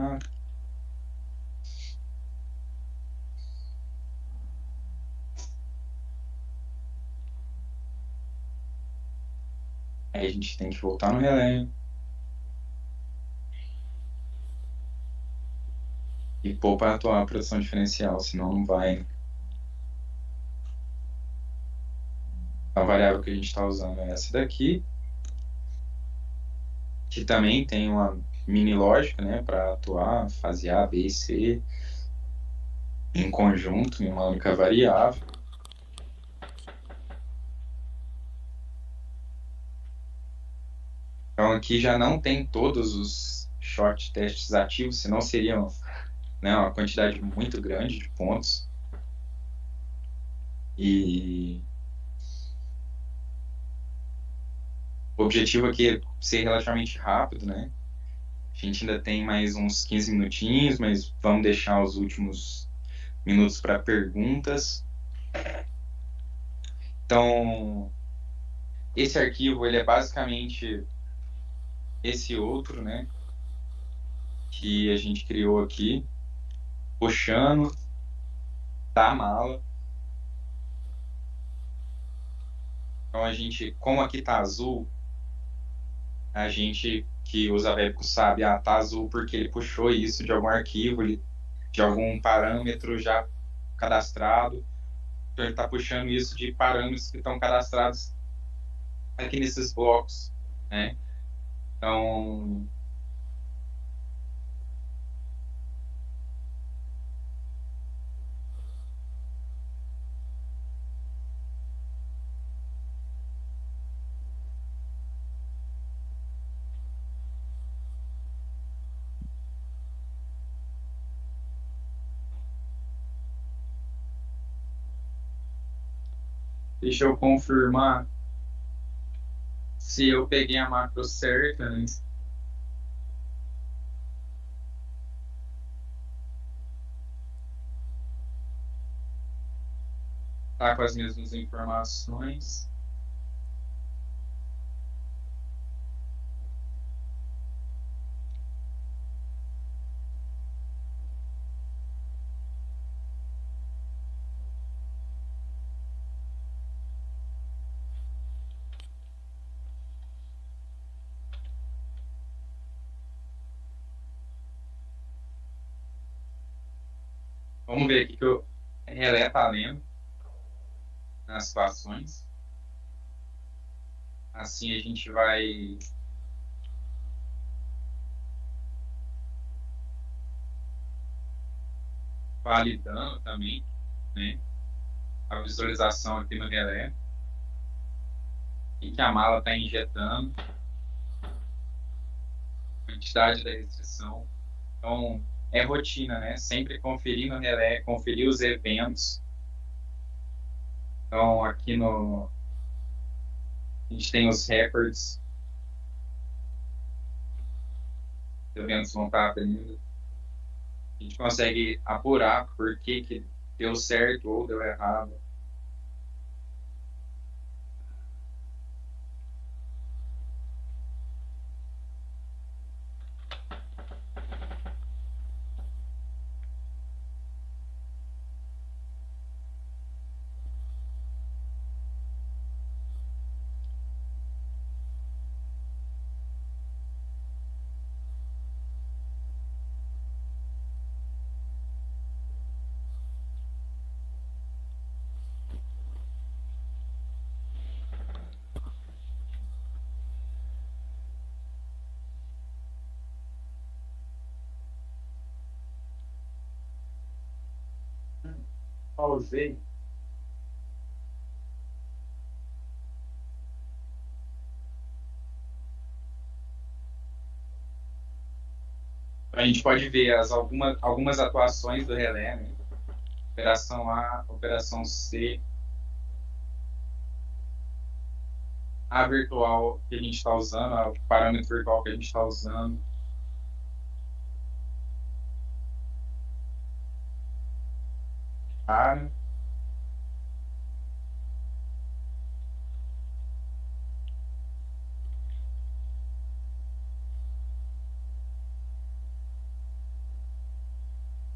Aí a gente tem que voltar no relé e pôr para atuar a produção diferencial, senão não vai. A variável que a gente está usando é essa daqui, que também tem uma mini lógica, né, para atuar, fase A, B e C em conjunto, em uma única variável. Então aqui já não tem todos os short testes ativos, senão seriam, né, uma quantidade muito grande de pontos. E o objetivo aqui é ser relativamente rápido, né? A gente ainda tem mais uns 15 minutinhos, mas vamos deixar os últimos minutos para perguntas. Então, esse arquivo, ele é basicamente esse outro, né? Que a gente criou aqui, puxando da mala. Então, a gente, como aqui tá azul, a gente que usa Webco sabe, tá azul porque ele puxou isso de algum arquivo, de algum parâmetro já cadastrado. Então, ele está puxando isso de parâmetros que estão cadastrados aqui nesses blocos, né? Então, deixa eu confirmar se eu peguei a macro certa, né? Tá com as mesmas informações. Vamos ver aqui que o relé está lendo nas situações. Assim a gente vai validando também, né, a visualização aqui no relé e que a mala está injetando, a quantidade da restrição. Então, é rotina, né? Sempre conferir no relé, conferir os eventos. Então, aqui no... A gente tem os records. Os eventos vão estar abrindo. A gente consegue apurar por que deu certo ou deu errado. Pausei. A gente pode ver algumas atuações do relé, né? Operação A, operação C, a virtual que a gente está usando, o parâmetro virtual que a gente está usando. Para.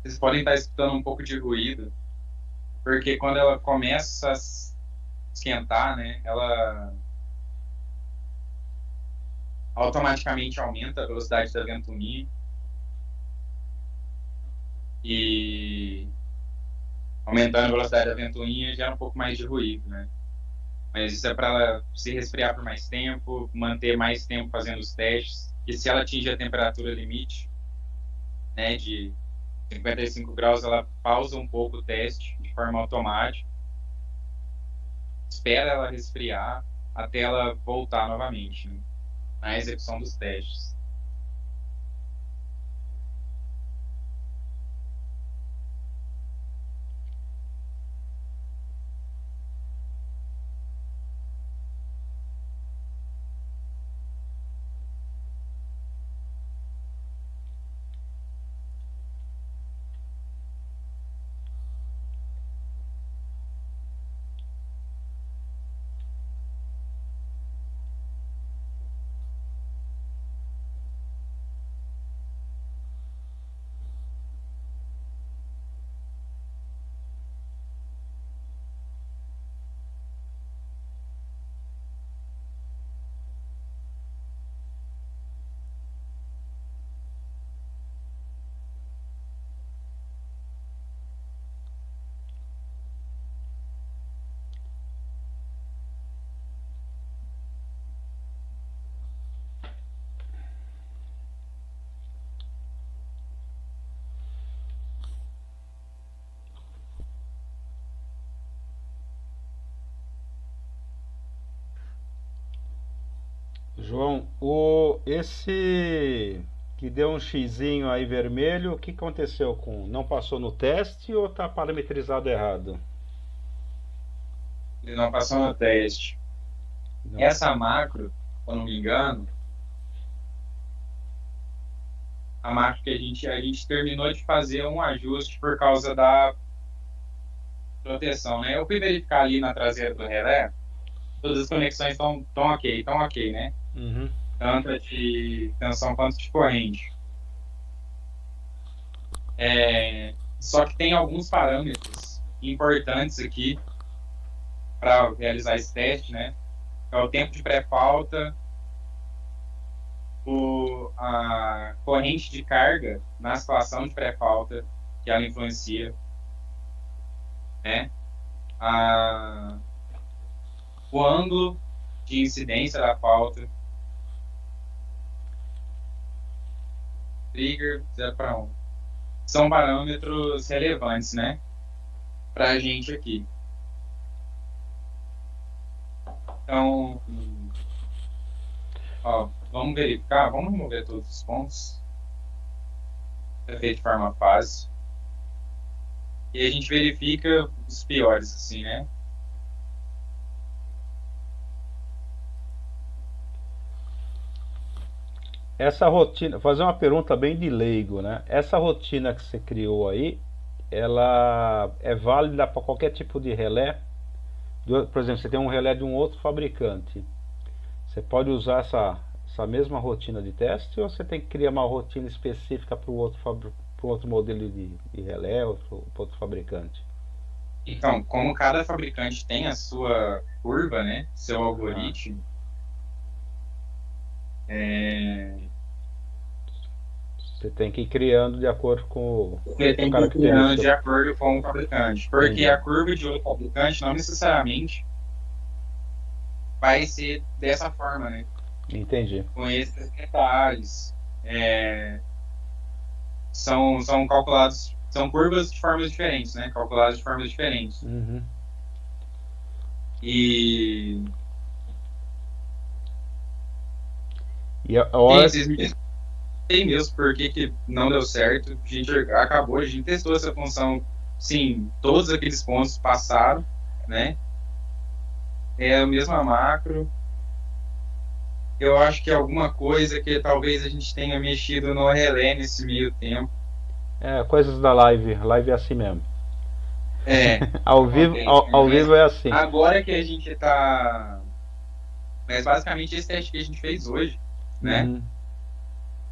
Vocês podem estar escutando um pouco de ruído, porque quando ela começa a esquentar, né, ela automaticamente aumenta a velocidade da ventoinha e aumentando a velocidade da ventoinha gera um pouco mais de ruído, né? Mas isso é para ela se resfriar por mais tempo, manter mais tempo fazendo os testes, e se ela atingir a temperatura limite, né, de 55 graus, ela pausa um pouco o teste de forma automática, espera ela resfriar até ela voltar novamente, né, na execução dos testes. João, esse que deu um xizinho aí vermelho, o que aconteceu com? Não passou no teste ou está parametrizado errado? Ele não passou no teste. Não. Essa macro, se eu não me engano, a macro que a gente terminou de fazer um ajuste por causa da proteção, né? Eu fui verificar ali na traseira do relé, todas as conexões estão ok, né? Uhum. Tanto de tensão quanto de corrente. Só que tem alguns parâmetros importantes aqui para realizar esse teste, né? É o tempo de pré-falta, a corrente de carga na situação de pré-falta, que ela influencia, né? O ângulo de incidência da falta, trigger 0 para 1. São parâmetros relevantes, né? Para a gente aqui. Então, ó, vamos verificar, vamos remover todos os pontos. É feito de forma fácil. E a gente verifica os piores, assim, né? Essa rotina, fazer uma pergunta bem de leigo, né? Essa rotina que você criou aí, ela é válida para qualquer tipo de relé? Por exemplo, você tem um relé de um outro fabricante. Você pode usar essa mesma rotina de teste ou você tem que criar uma rotina específica para o outro modelo de relé, outro fabricante? Então, como cada fabricante tem a sua curva, né? Seu Ah, algoritmo, é, você tem que ir criando de acordo com você a tem que ir criando característica. de acordo com o fabricante. Porque Entendi. a curva de outro fabricante não necessariamente vai ser dessa forma, né? Entendi. Com esses detalhes. É, são calculados, são curvas de formas diferentes, né? Calculadas de formas diferentes. Uhum. E E a sim, hora. vocês me disseram mesmo por que que não deu certo. A gente acabou, a gente testou essa função sim, todos aqueles pontos passaram, né? É a mesma macro. Eu acho que alguma coisa que talvez a gente tenha mexido no relé nesse meio tempo. É, coisas da live. Live é assim mesmo. É, Ao vivo, acontece, né? ao Mas vivo é assim. agora que a gente tá. Mas basicamente esse teste que a gente fez hoje, né? Uhum.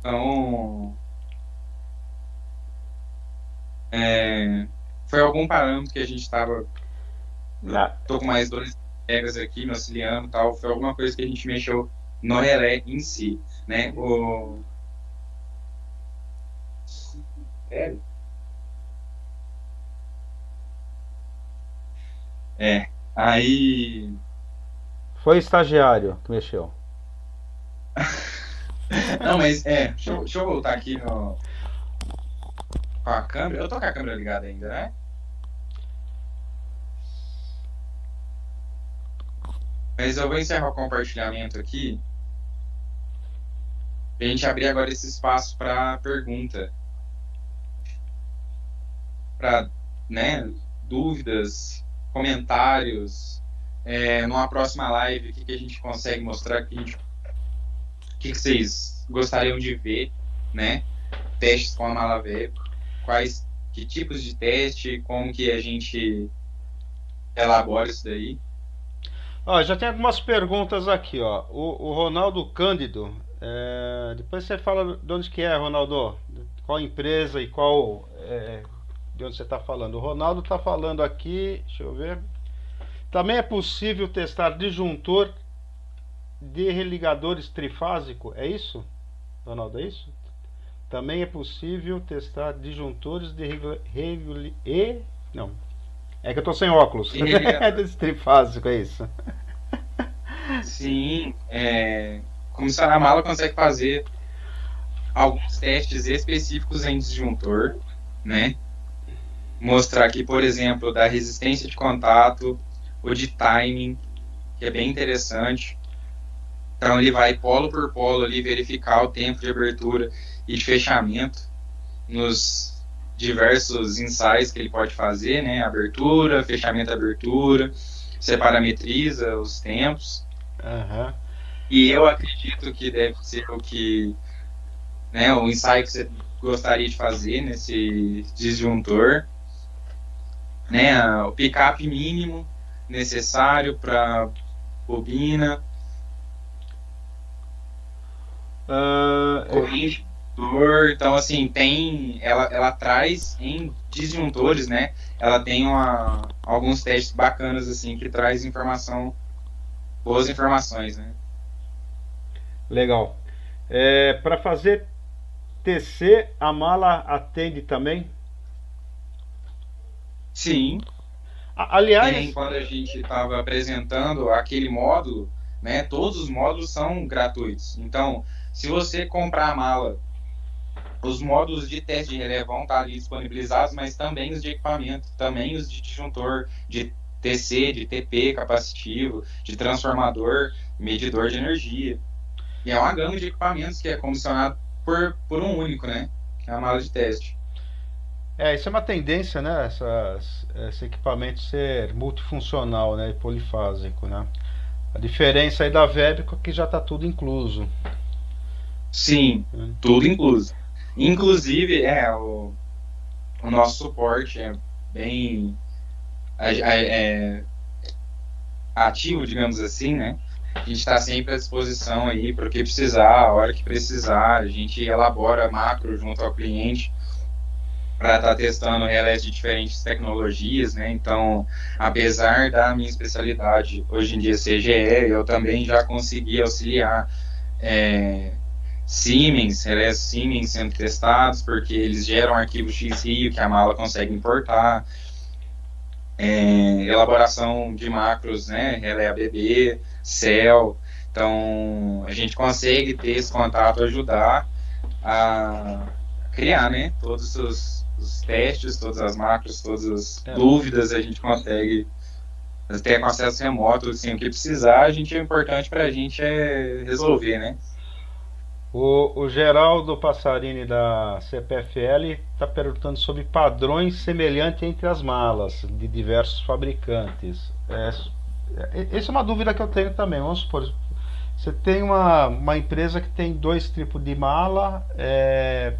Então, é, foi algum parâmetro que a gente estava. Eu Ah, tô com mais dois colegas aqui me auxiliando e tal. Foi alguma coisa que a gente mexeu no relé em si, né? Sério? É. Aí. foi estagiário que mexeu. Não, mas deixa eu voltar aqui com a câmera. Eu tô com a câmera ligada ainda, né? Mas eu vou encerrar o compartilhamento aqui. Pra gente abrir agora esse espaço para pergunta, para, né, dúvidas, comentários. Numa próxima live, o que, que a gente consegue mostrar, o que, que vocês gostariam de ver, né? Testes com a Malaveco, que tipos de teste, como que a gente elabora isso daí. Ó, já tem algumas perguntas aqui, ó. O Ronaldo Cândido, depois você fala de onde que é, Ronaldo, qual empresa e de onde você está falando. O Ronaldo está falando aqui, deixa eu ver. Também é possível testar disjuntor de religadores trifásico, é isso, Ronaldo, é isso? Também é possível testar disjuntores de não, é que eu tô sem óculos. E É religador. desse trifásico, é isso. Sim, como a mala consegue fazer alguns testes específicos em disjuntor, né? Mostrar aqui, por exemplo, da resistência de contato, o de timing, que é bem interessante. Então ele vai polo por polo ali verificar o tempo de abertura e de fechamento nos diversos ensaios que ele pode fazer, né? Abertura, fechamento, abertura, você parametriza os tempos. Aham. E eu acredito que deve ser né, o ensaio que você gostaria de fazer nesse disjuntor, né? O pick-up mínimo necessário para bobina, corrente motor. Então, assim, ela traz em disjuntores, né? Ela tem alguns testes bacanas, assim, que traz boas informações, né? Legal. Para fazer TC, a mala atende também? Sim, que nem Aliás, quando a gente estava apresentando aquele módulo, né? Todos os módulos são gratuitos. Então, se você comprar a mala, os módulos de teste de relé vão estar ali disponibilizados, mas também os de equipamento, também os de disjuntor, de TC, de TP capacitivo, de transformador, medidor de energia. E é uma gama de equipamentos que é comissionado por um único, né? Que é a mala de teste. isso é uma tendência, né? Esse equipamento ser multifuncional, né? E polifásico, né? A diferença aí da Webico é que já está tudo incluso. Sim, Né? tudo incluso. Inclusive, o nosso suporte é bem é, ativo, digamos assim, né? A gente está sempre à disposição aí para o que precisar, a hora que precisar. A gente elabora macro junto ao cliente para estar testando relés de diferentes tecnologias, né? Então, apesar da minha especialidade hoje em dia ser GE, eu também já consegui auxiliar Siemens, relés Siemens sendo testados, porque eles geram arquivos XRIO que a mala consegue importar. Elaboração de macros, né? Relé ABB, CEL. Então, a gente consegue ter esse contato, ajudar a criar, né? Todos os testes, todas as macros, todas as dúvidas, a gente consegue ter com acesso remoto, assim, o que precisar, o importante para a gente é resolver, né? O Geraldo Passarini da CPFL está perguntando sobre padrões semelhantes entre as malas de diversos fabricantes. Essa é uma dúvida que eu tenho também. Vamos supor, você tem uma empresa que tem dois tipos de mala. É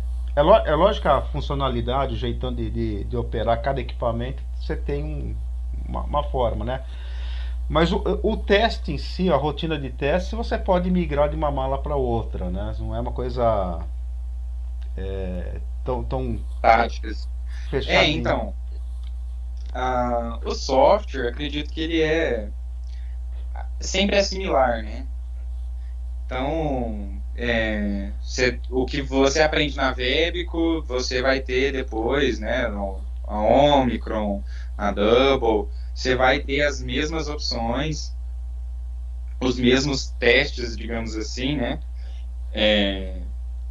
lógico que a funcionalidade, o jeitão de operar cada equipamento, você tem uma forma, né? Mas o teste em si, a rotina de teste, você pode migrar de uma mala para outra, né? Não é uma coisa tão Táticas. fechadinha. Então, o software, acredito que ele sempre é similar, né? Então, o que você aprende na Webico, você vai ter depois, né? A Omicron, a Double, você vai ter as mesmas opções, os mesmos testes, digamos assim, né?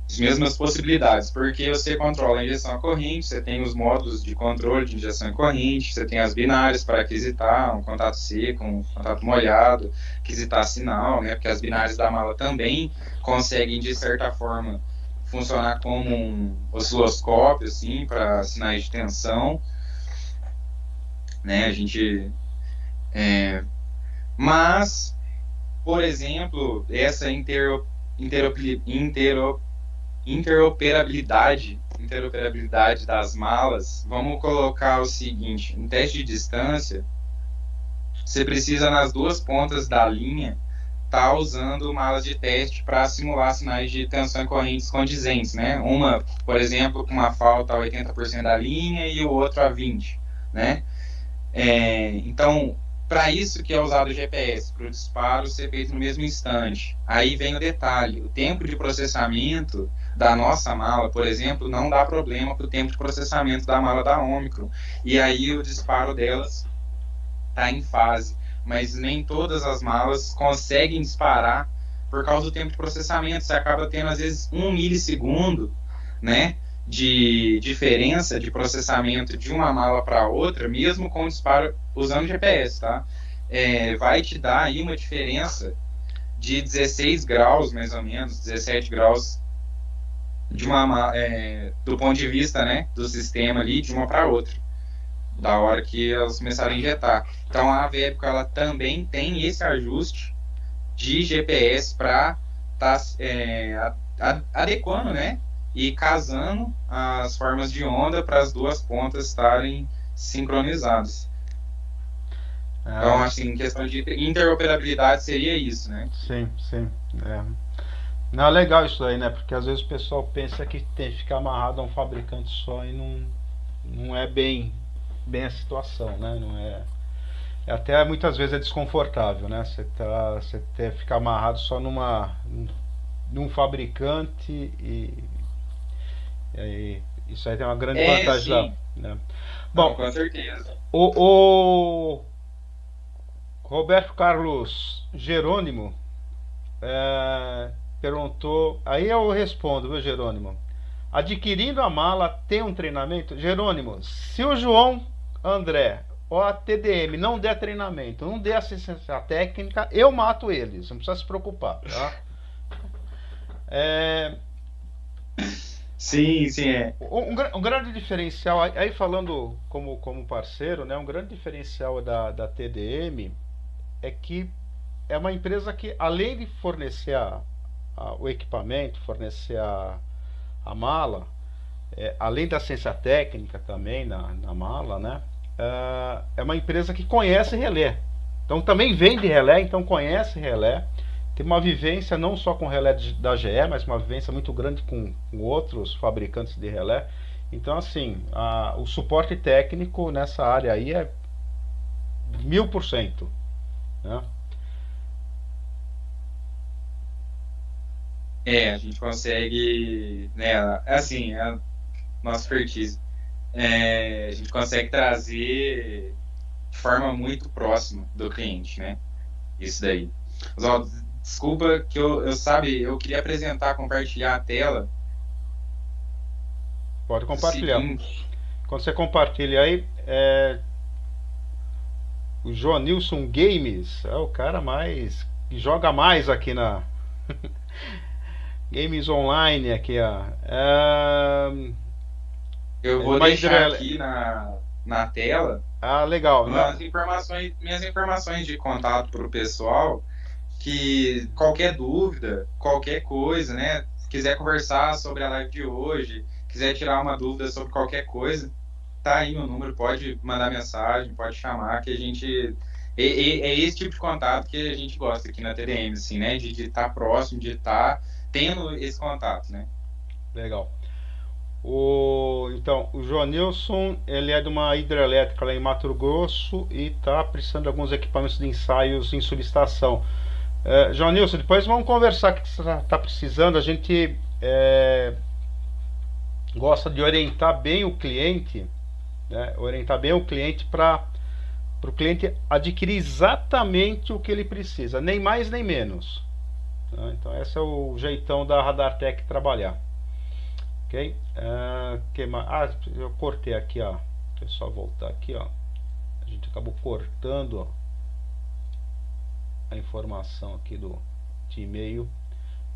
As mesmas possibilidades, porque você controla a injeção à corrente, você tem os modos de controle de injeção à corrente, você tem as binárias para aquisitar um contato seco, um contato molhado, aquisitar sinal, né? Porque as binárias da mala também conseguem, de certa forma, funcionar como um osciloscópio, assim, para sinais de tensão, né? A gente... Mas, por exemplo, essa interoperabilidade das malas, vamos colocar o seguinte: em teste de distância, você precisa nas duas pontas da linha estar usando malas de teste para simular sinais de tensão e correntes condizentes, né? Uma, por exemplo, com uma falta a 80% da linha e o outro a 20%, né? Então, para isso que é usado o GPS, para o disparo ser feito no mesmo instante. Aí vem o detalhe: o tempo de processamento da nossa mala, por exemplo, não dá problema para o tempo de processamento da mala da Omicron. E aí o disparo delas está em fase. Mas nem todas as malas conseguem disparar por causa do tempo de processamento. Você acaba tendo, às vezes, 1 milissegundo, né, de diferença de processamento de uma mala para outra, mesmo com o disparo usando GPS, tá? Vai te dar aí uma diferença de 16 graus, mais ou menos, 17 graus do ponto de vista, né, do sistema ali, de uma para outra, da hora que elas começaram a injetar. Então a Vebico, ela também tem esse ajuste de GPS para adequando, né, e casando as formas de onda para as duas pontas estarem sincronizadas. Então, assim, em questão de interoperabilidade seria isso, né? Sim, sim. Não, é legal isso aí, né? Porque às vezes o pessoal pensa que tem que ficar amarrado a um fabricante só e não é bem a situação, né? Não é, até muitas vezes é desconfortável, né? Você ficar amarrado só num fabricante e isso aí tem uma grande vantagem Sim. né? Não, Bom, com certeza. o Roberto Carlos Jerônimo perguntou, aí eu respondo, viu, Jerônimo? Adquirindo a mala tem um treinamento? Jerônimo, se o João André ou a TDM não der treinamento, não der assistência técnica, eu mato eles, não precisa se preocupar, tá? Sim, sim. Um grande diferencial, aí falando como parceiro, né, um grande diferencial da TDM é que é uma empresa que, além de fornecer o equipamento, fornecer a mala, além da ciência técnica também na mala, né? É uma empresa que conhece relé. Então também vende relé, então conhece relé. Tem uma vivência não só com relé da GE, mas uma vivência muito grande com outros fabricantes de relé. Então assim, o suporte técnico nessa área aí é 1000%, né? A gente consegue, né, assim, nosso expertise. A gente consegue trazer de forma muito próxima do cliente, né? Isso daí. Mas, ó, desculpa que eu queria apresentar, compartilhar a tela. Pode Do compartilhar. seguinte. Quando você compartilha aí, o Joanilson Games é o cara mais que joga mais aqui Games online aqui, ó. Eu vou Uma deixar hidroelétrica. aqui na tela Ah, legal. Não, minhas informações de contato para o pessoal, que qualquer dúvida, qualquer coisa, né? Quiser conversar sobre a live de hoje, quiser tirar uma dúvida sobre qualquer coisa, tá aí meu número, pode mandar mensagem, pode chamar, que a gente. É esse tipo de contato que a gente gosta aqui na TDM, assim, né? De estar próximo, de estar tendo esse contato, né? legal. Então, o Joanilson, ele é de uma hidrelétrica lá em Mato Grosso e está precisando de alguns equipamentos de ensaios em subestação. Joanilson, depois vamos conversar o que você está precisando. A gente gosta de orientar bem o cliente, né? Orientar bem o cliente para o cliente adquirir exatamente o que ele precisa, nem mais nem menos. Tá? Então, esse é o jeitão da Radartec trabalhar. Ok? Eu cortei aqui, ó. Deixa eu só voltar aqui, ó. A gente acabou cortando, ó, a informação aqui de e-mail,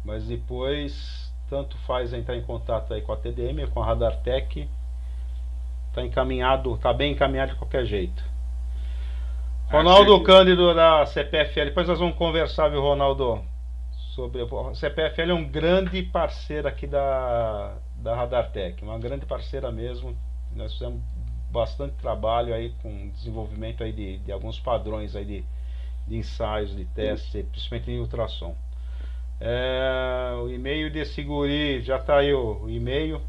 mas depois tanto faz entrar em contato aí com a TDM, com a Radartec. Tá encaminhado, tá bem encaminhado de qualquer jeito. Ronaldo Cândido da CPFL, depois nós vamos conversar, viu, Ronaldo? Sobre a CPFL é um grande parceiro aqui da Radartec, uma grande parceira mesmo. Nós fizemos bastante trabalho aí com desenvolvimento aí de alguns padrões aí de ensaios, de testes, principalmente em ultrassom. O e-mail desse guri, já tá aí o e-mail.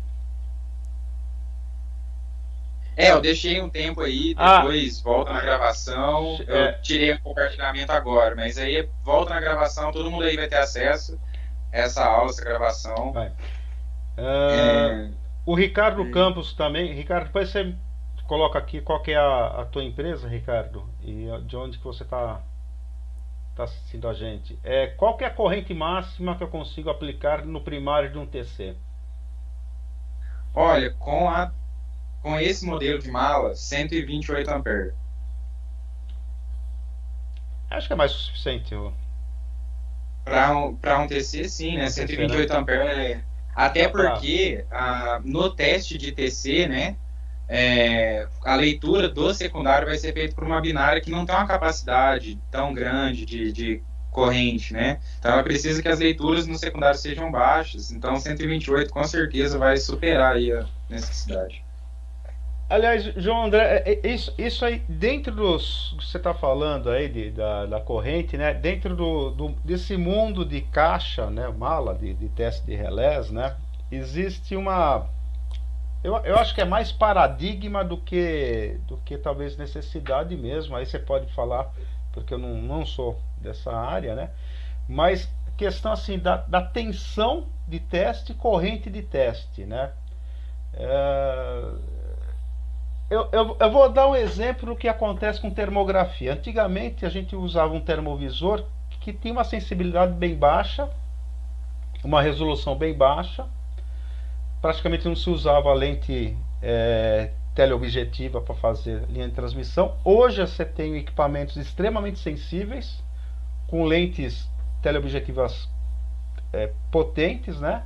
Eu deixei um tempo aí, depois volta na gravação. Eu tirei o compartilhamento agora, mas aí volta na gravação, todo mundo aí vai ter acesso a essa aula, essa gravação. O Ricardo Campos também. Ricardo, depois você coloca aqui qual que é a tua empresa, Ricardo, e de onde que você está assistindo a gente. Qual que é a corrente máxima que eu consigo aplicar no primário de um TC? Olha, com esse modelo de mala, 128 amperes. Acho que é mais suficiente. Para um TC, sim, né? 128 amperes. Até porque no teste de TC, né? A leitura do secundário vai ser feita por uma binária que não tem uma capacidade tão grande de corrente, né? Então ela precisa que as leituras no secundário sejam baixas. Então 128 com certeza vai superar aí a necessidade. Aliás, João André, isso aí, dentro dos que você está falando aí da corrente, né? Dentro desse mundo de caixa, né? Mala de teste de relés, né? Existe uma... Eu acho que é mais paradigma do que talvez necessidade mesmo. Aí você pode falar, porque eu não sou dessa área, né? Mas questão assim da tensão de teste, corrente de teste, né? Eu vou dar um exemplo do que acontece com termografia. Antigamente a gente usava um termovisor que tinha uma sensibilidade bem baixa, uma resolução bem baixa, praticamente não se usava lente teleobjetiva para fazer linha de transmissão. Hoje você tem equipamentos extremamente sensíveis, com lentes teleobjetivas potentes, né?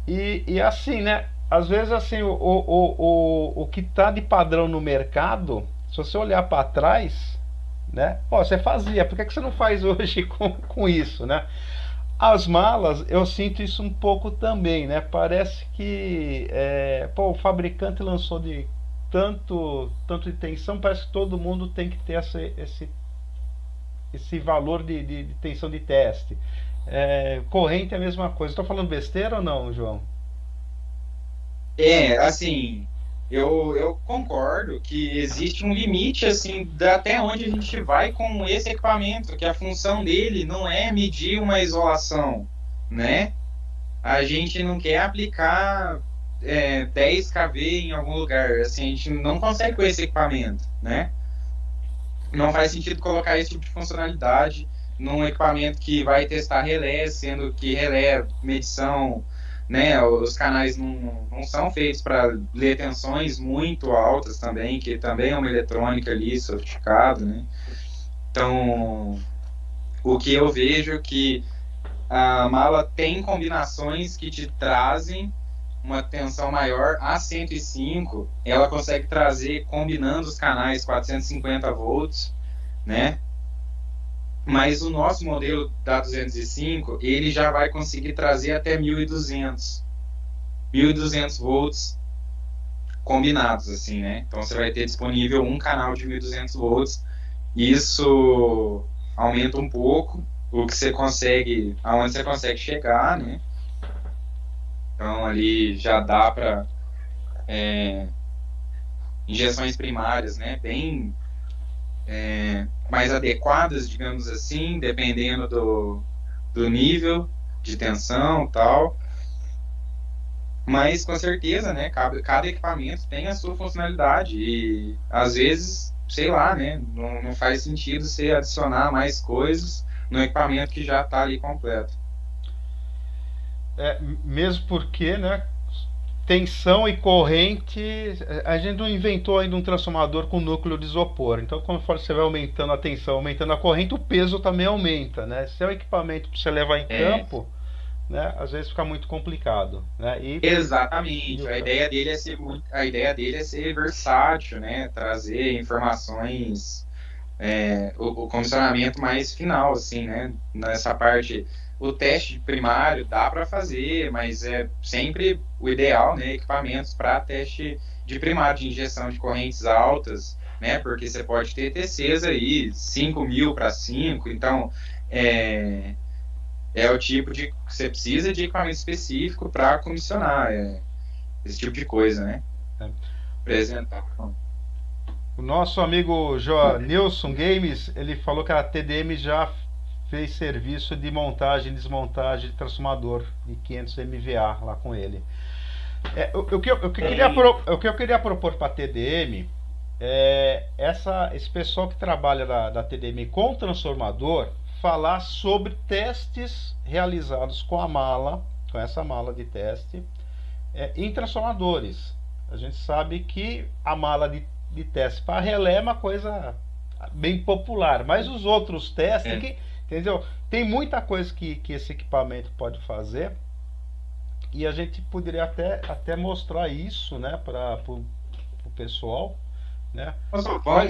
E assim, né? Às vezes assim, o que está de padrão no mercado, se você olhar para trás, né? Você fazia, por que você não faz hoje com isso, né? As malas, eu sinto isso um pouco também, né? Parece que o fabricante lançou de tanto de tensão, parece que todo mundo tem que ter esse valor de tensão de teste. Corrente é a mesma coisa. Estou falando besteira ou não, João? Assim, eu concordo que existe um limite, assim, até onde a gente vai com esse equipamento, que a função dele não é medir uma isolação, né? A gente não quer aplicar 10 kV em algum lugar, assim, a gente não consegue com esse equipamento, né? Não faz sentido colocar esse tipo de funcionalidade num equipamento que vai testar relé, sendo que relé, medição, né, os canais não são feitos para ler tensões muito altas também, que também é uma eletrônica ali sofisticada, né? Então, o que eu vejo é que a mala tem combinações que te trazem uma tensão maior. A 105, ela consegue trazer, combinando os canais, 450 volts, né? Mas o nosso modelo da 205, ele já vai conseguir trazer até 1.200 volts combinados, assim, né? Então você vai ter disponível um canal de 1.200 volts. Isso aumenta um pouco o que você consegue, aonde você consegue chegar, né? Então ali já dá para injeções primárias, né? Bem mais adequadas, digamos assim, dependendo do nível de tensão e tal. Mas com certeza, né? Cada equipamento tem a sua funcionalidade e às vezes, sei lá, né? Não faz sentido você adicionar mais coisas no equipamento que já está ali completo. Mesmo porque, né, tensão e corrente, a gente não inventou ainda um transformador com núcleo de isopor. Então, conforme você vai aumentando a tensão, aumentando a corrente, o peso também aumenta, né? Se é um equipamento para você levar em É, campo, né, às vezes fica muito complicado, né? E exatamente. o, A ideia dele é ser versátil, né? Trazer informações, o condicionamento mais final, assim, né? Nessa parte, o teste primário dá para fazer, mas é sempre o ideal, né? Equipamentos para teste de primário, de injeção de correntes altas, né? Porque você pode ter TCs aí, 5.000 para 5, então é, é o tipo de. Você precisa de equipamento específico para comissionar, esse tipo de coisa, né? Apresentar. o nosso amigo Joanilson Games, ele falou que a TDM já fez serviço de montagem e desmontagem de transformador de 500 MVA lá com ele. O que eu queria propor para a TDM esse pessoal que trabalha da TDM com transformador falar sobre testes realizados com a mala, com essa mala de teste, em transformadores. A gente sabe que a mala de teste para relé é uma coisa bem popular, mas os outros testes, É. entendeu? Tem muita coisa que esse equipamento pode fazer e a gente poderia até mostrar isso, né, para o pessoal, né?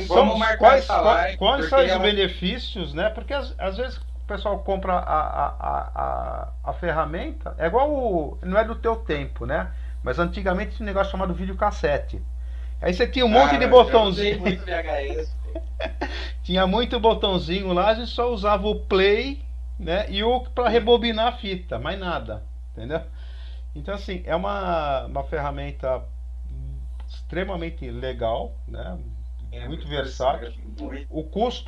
Vamos marcar essa live, Quais porque são os ela. benefícios, né? Porque às vezes o pessoal compra a ferramenta, é igual não é do teu tempo, né? Mas antigamente tinha um negócio chamado videocassete. Aí você tinha um monte de Eu usei botãozinho, muito VHS, pô. tinha muito botãozinho lá, a gente só usava o play, né? E o para rebobinar a fita, mais nada, entendeu? Então assim, é uma ferramenta extremamente legal, né? É Muito muito versátil. versátil, muito.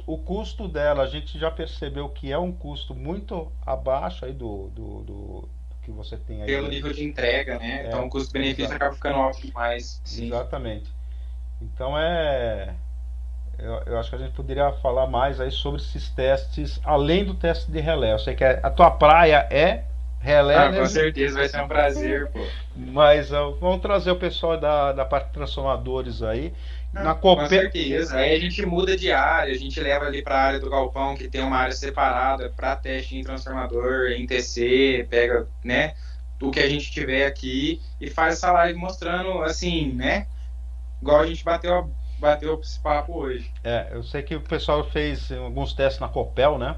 O custo dela, a gente já percebeu que é um custo muito abaixo aí do que você tem aí Pelo nível de entrega, né? Então o custo-benefício exa- acaba ficando alto demais. Sim. exatamente. Então eu acho que a gente poderia falar mais aí sobre esses testes, além do teste de relé. Eu sei que a tua praia é relé, Ah, né? com certeza vai ser um prazer, pô. Mas vamos trazer o pessoal da parte de transformadores aí. Na Com Copel. certeza. Aí a gente muda de área, a gente leva ali para a área do galpão, que tem uma área separada para teste em transformador, em TC, pega, né, o que a gente tiver aqui e faz essa live mostrando, assim, né, igual a gente bateu esse papo hoje. Eu sei que o pessoal fez alguns testes na Copel, né?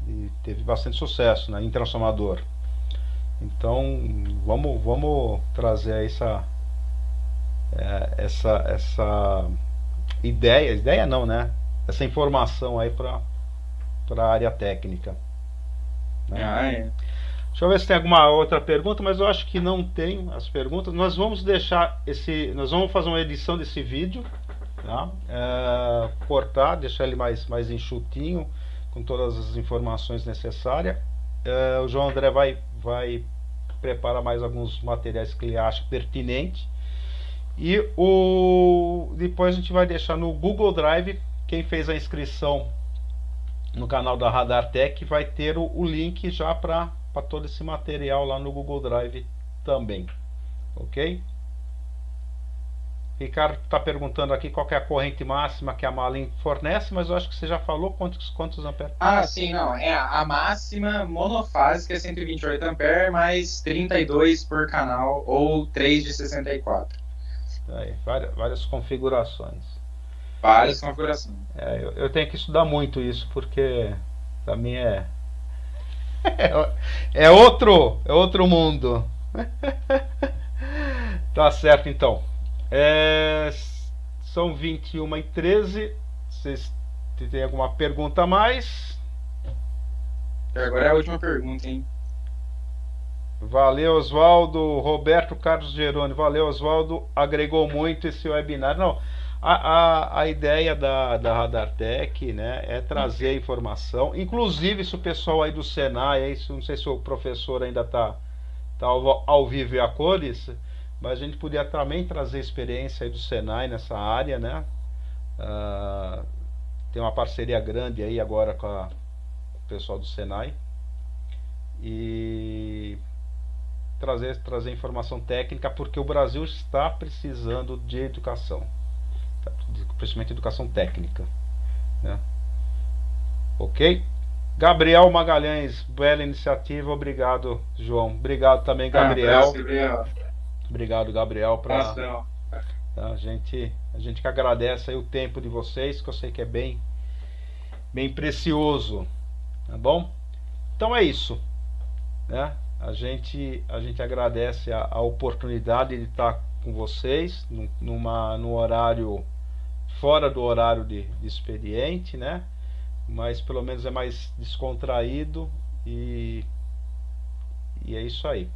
E teve bastante sucesso, né, em transformador. Então vamos trazer essa ideia não, né? Essa informação aí para a área técnica. Né? É. Deixa eu ver se tem alguma outra pergunta, mas eu acho que não tem as perguntas. Nós vamos fazer uma edição desse vídeo, tá? Cortar, deixar ele mais enxutinho, com todas as informações necessárias. O João André vai preparar mais alguns materiais que ele acha pertinente. E depois a gente vai deixar no Google Drive. Quem fez a inscrição no canal da Radar Tech vai ter o link já para todo esse material lá no Google Drive também. Ok? Ricardo está perguntando aqui qual que é a corrente máxima que a Malin fornece, mas eu acho que você já falou quantos amperes. Ah, sim, não. É a máxima monofásica é 128 amperes mais 32 por canal ou 3 de 64. Aí, várias configurações. Várias configurações. Eu tenho que estudar muito isso, porque para mim é outro mundo. Tá certo, então. É, são 21h13. Vocês têm alguma pergunta a mais? Agora é a última pergunta, hein? Valeu, Oswaldo. Roberto Carlos Geroni. Valeu, Oswaldo. Agregou muito esse webinar. Não, a ideia da Radartec, né, é trazer a informação. Inclusive, se o pessoal aí do Senai, aí, não sei se o professor ainda está ao vivo e a cores, mas a gente podia também trazer experiência aí do Senai nessa área, né? Tem uma parceria grande aí agora com o pessoal do Senai. E trazer informação técnica, porque o Brasil está precisando de educação, principalmente educação técnica, né? Ok? Gabriel Magalhães, bela iniciativa, obrigado, João. Obrigado também, Gabriel. Obrigado, Gabriel, a gente que agradece aí o tempo de vocês, que eu sei que é bem precioso, tá bom? Então é isso, né? A gente agradece a oportunidade de estar com vocês no horário fora do horário de expediente, né? Mas pelo menos é mais descontraído e é isso aí.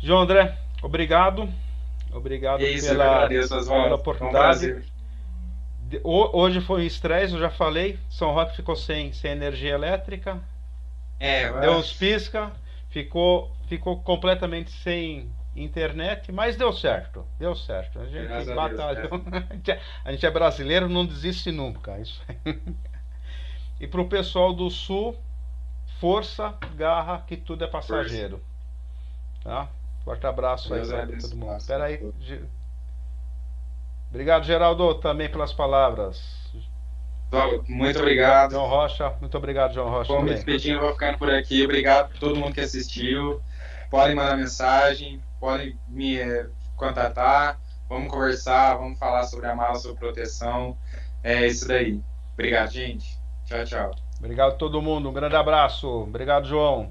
João André, obrigado pela oportunidade. Hoje foi um estresse, eu já falei. São Roque ficou sem energia elétrica. Deu uns pisca, ficou completamente sem internet, mas deu certo. A gente batalhou. A gente é brasileiro, não desiste nunca. Isso aí. E pro pessoal do Sul, força, garra, que tudo é passageiro. Tá? Forte abraço aí para todo mundo. Espera aí. Obrigado, Geraldo, também pelas palavras. Muito obrigado. João Rocha, muito obrigado, João Rocha. Bom, me despedindo, vou ficando por aqui. Obrigado por todo mundo que assistiu. Podem mandar mensagem, podem me contatar. Vamos conversar, vamos falar sobre a mala, sobre proteção. É isso daí. Obrigado, gente. Tchau, tchau. Obrigado a todo mundo. Um grande abraço. Obrigado, João.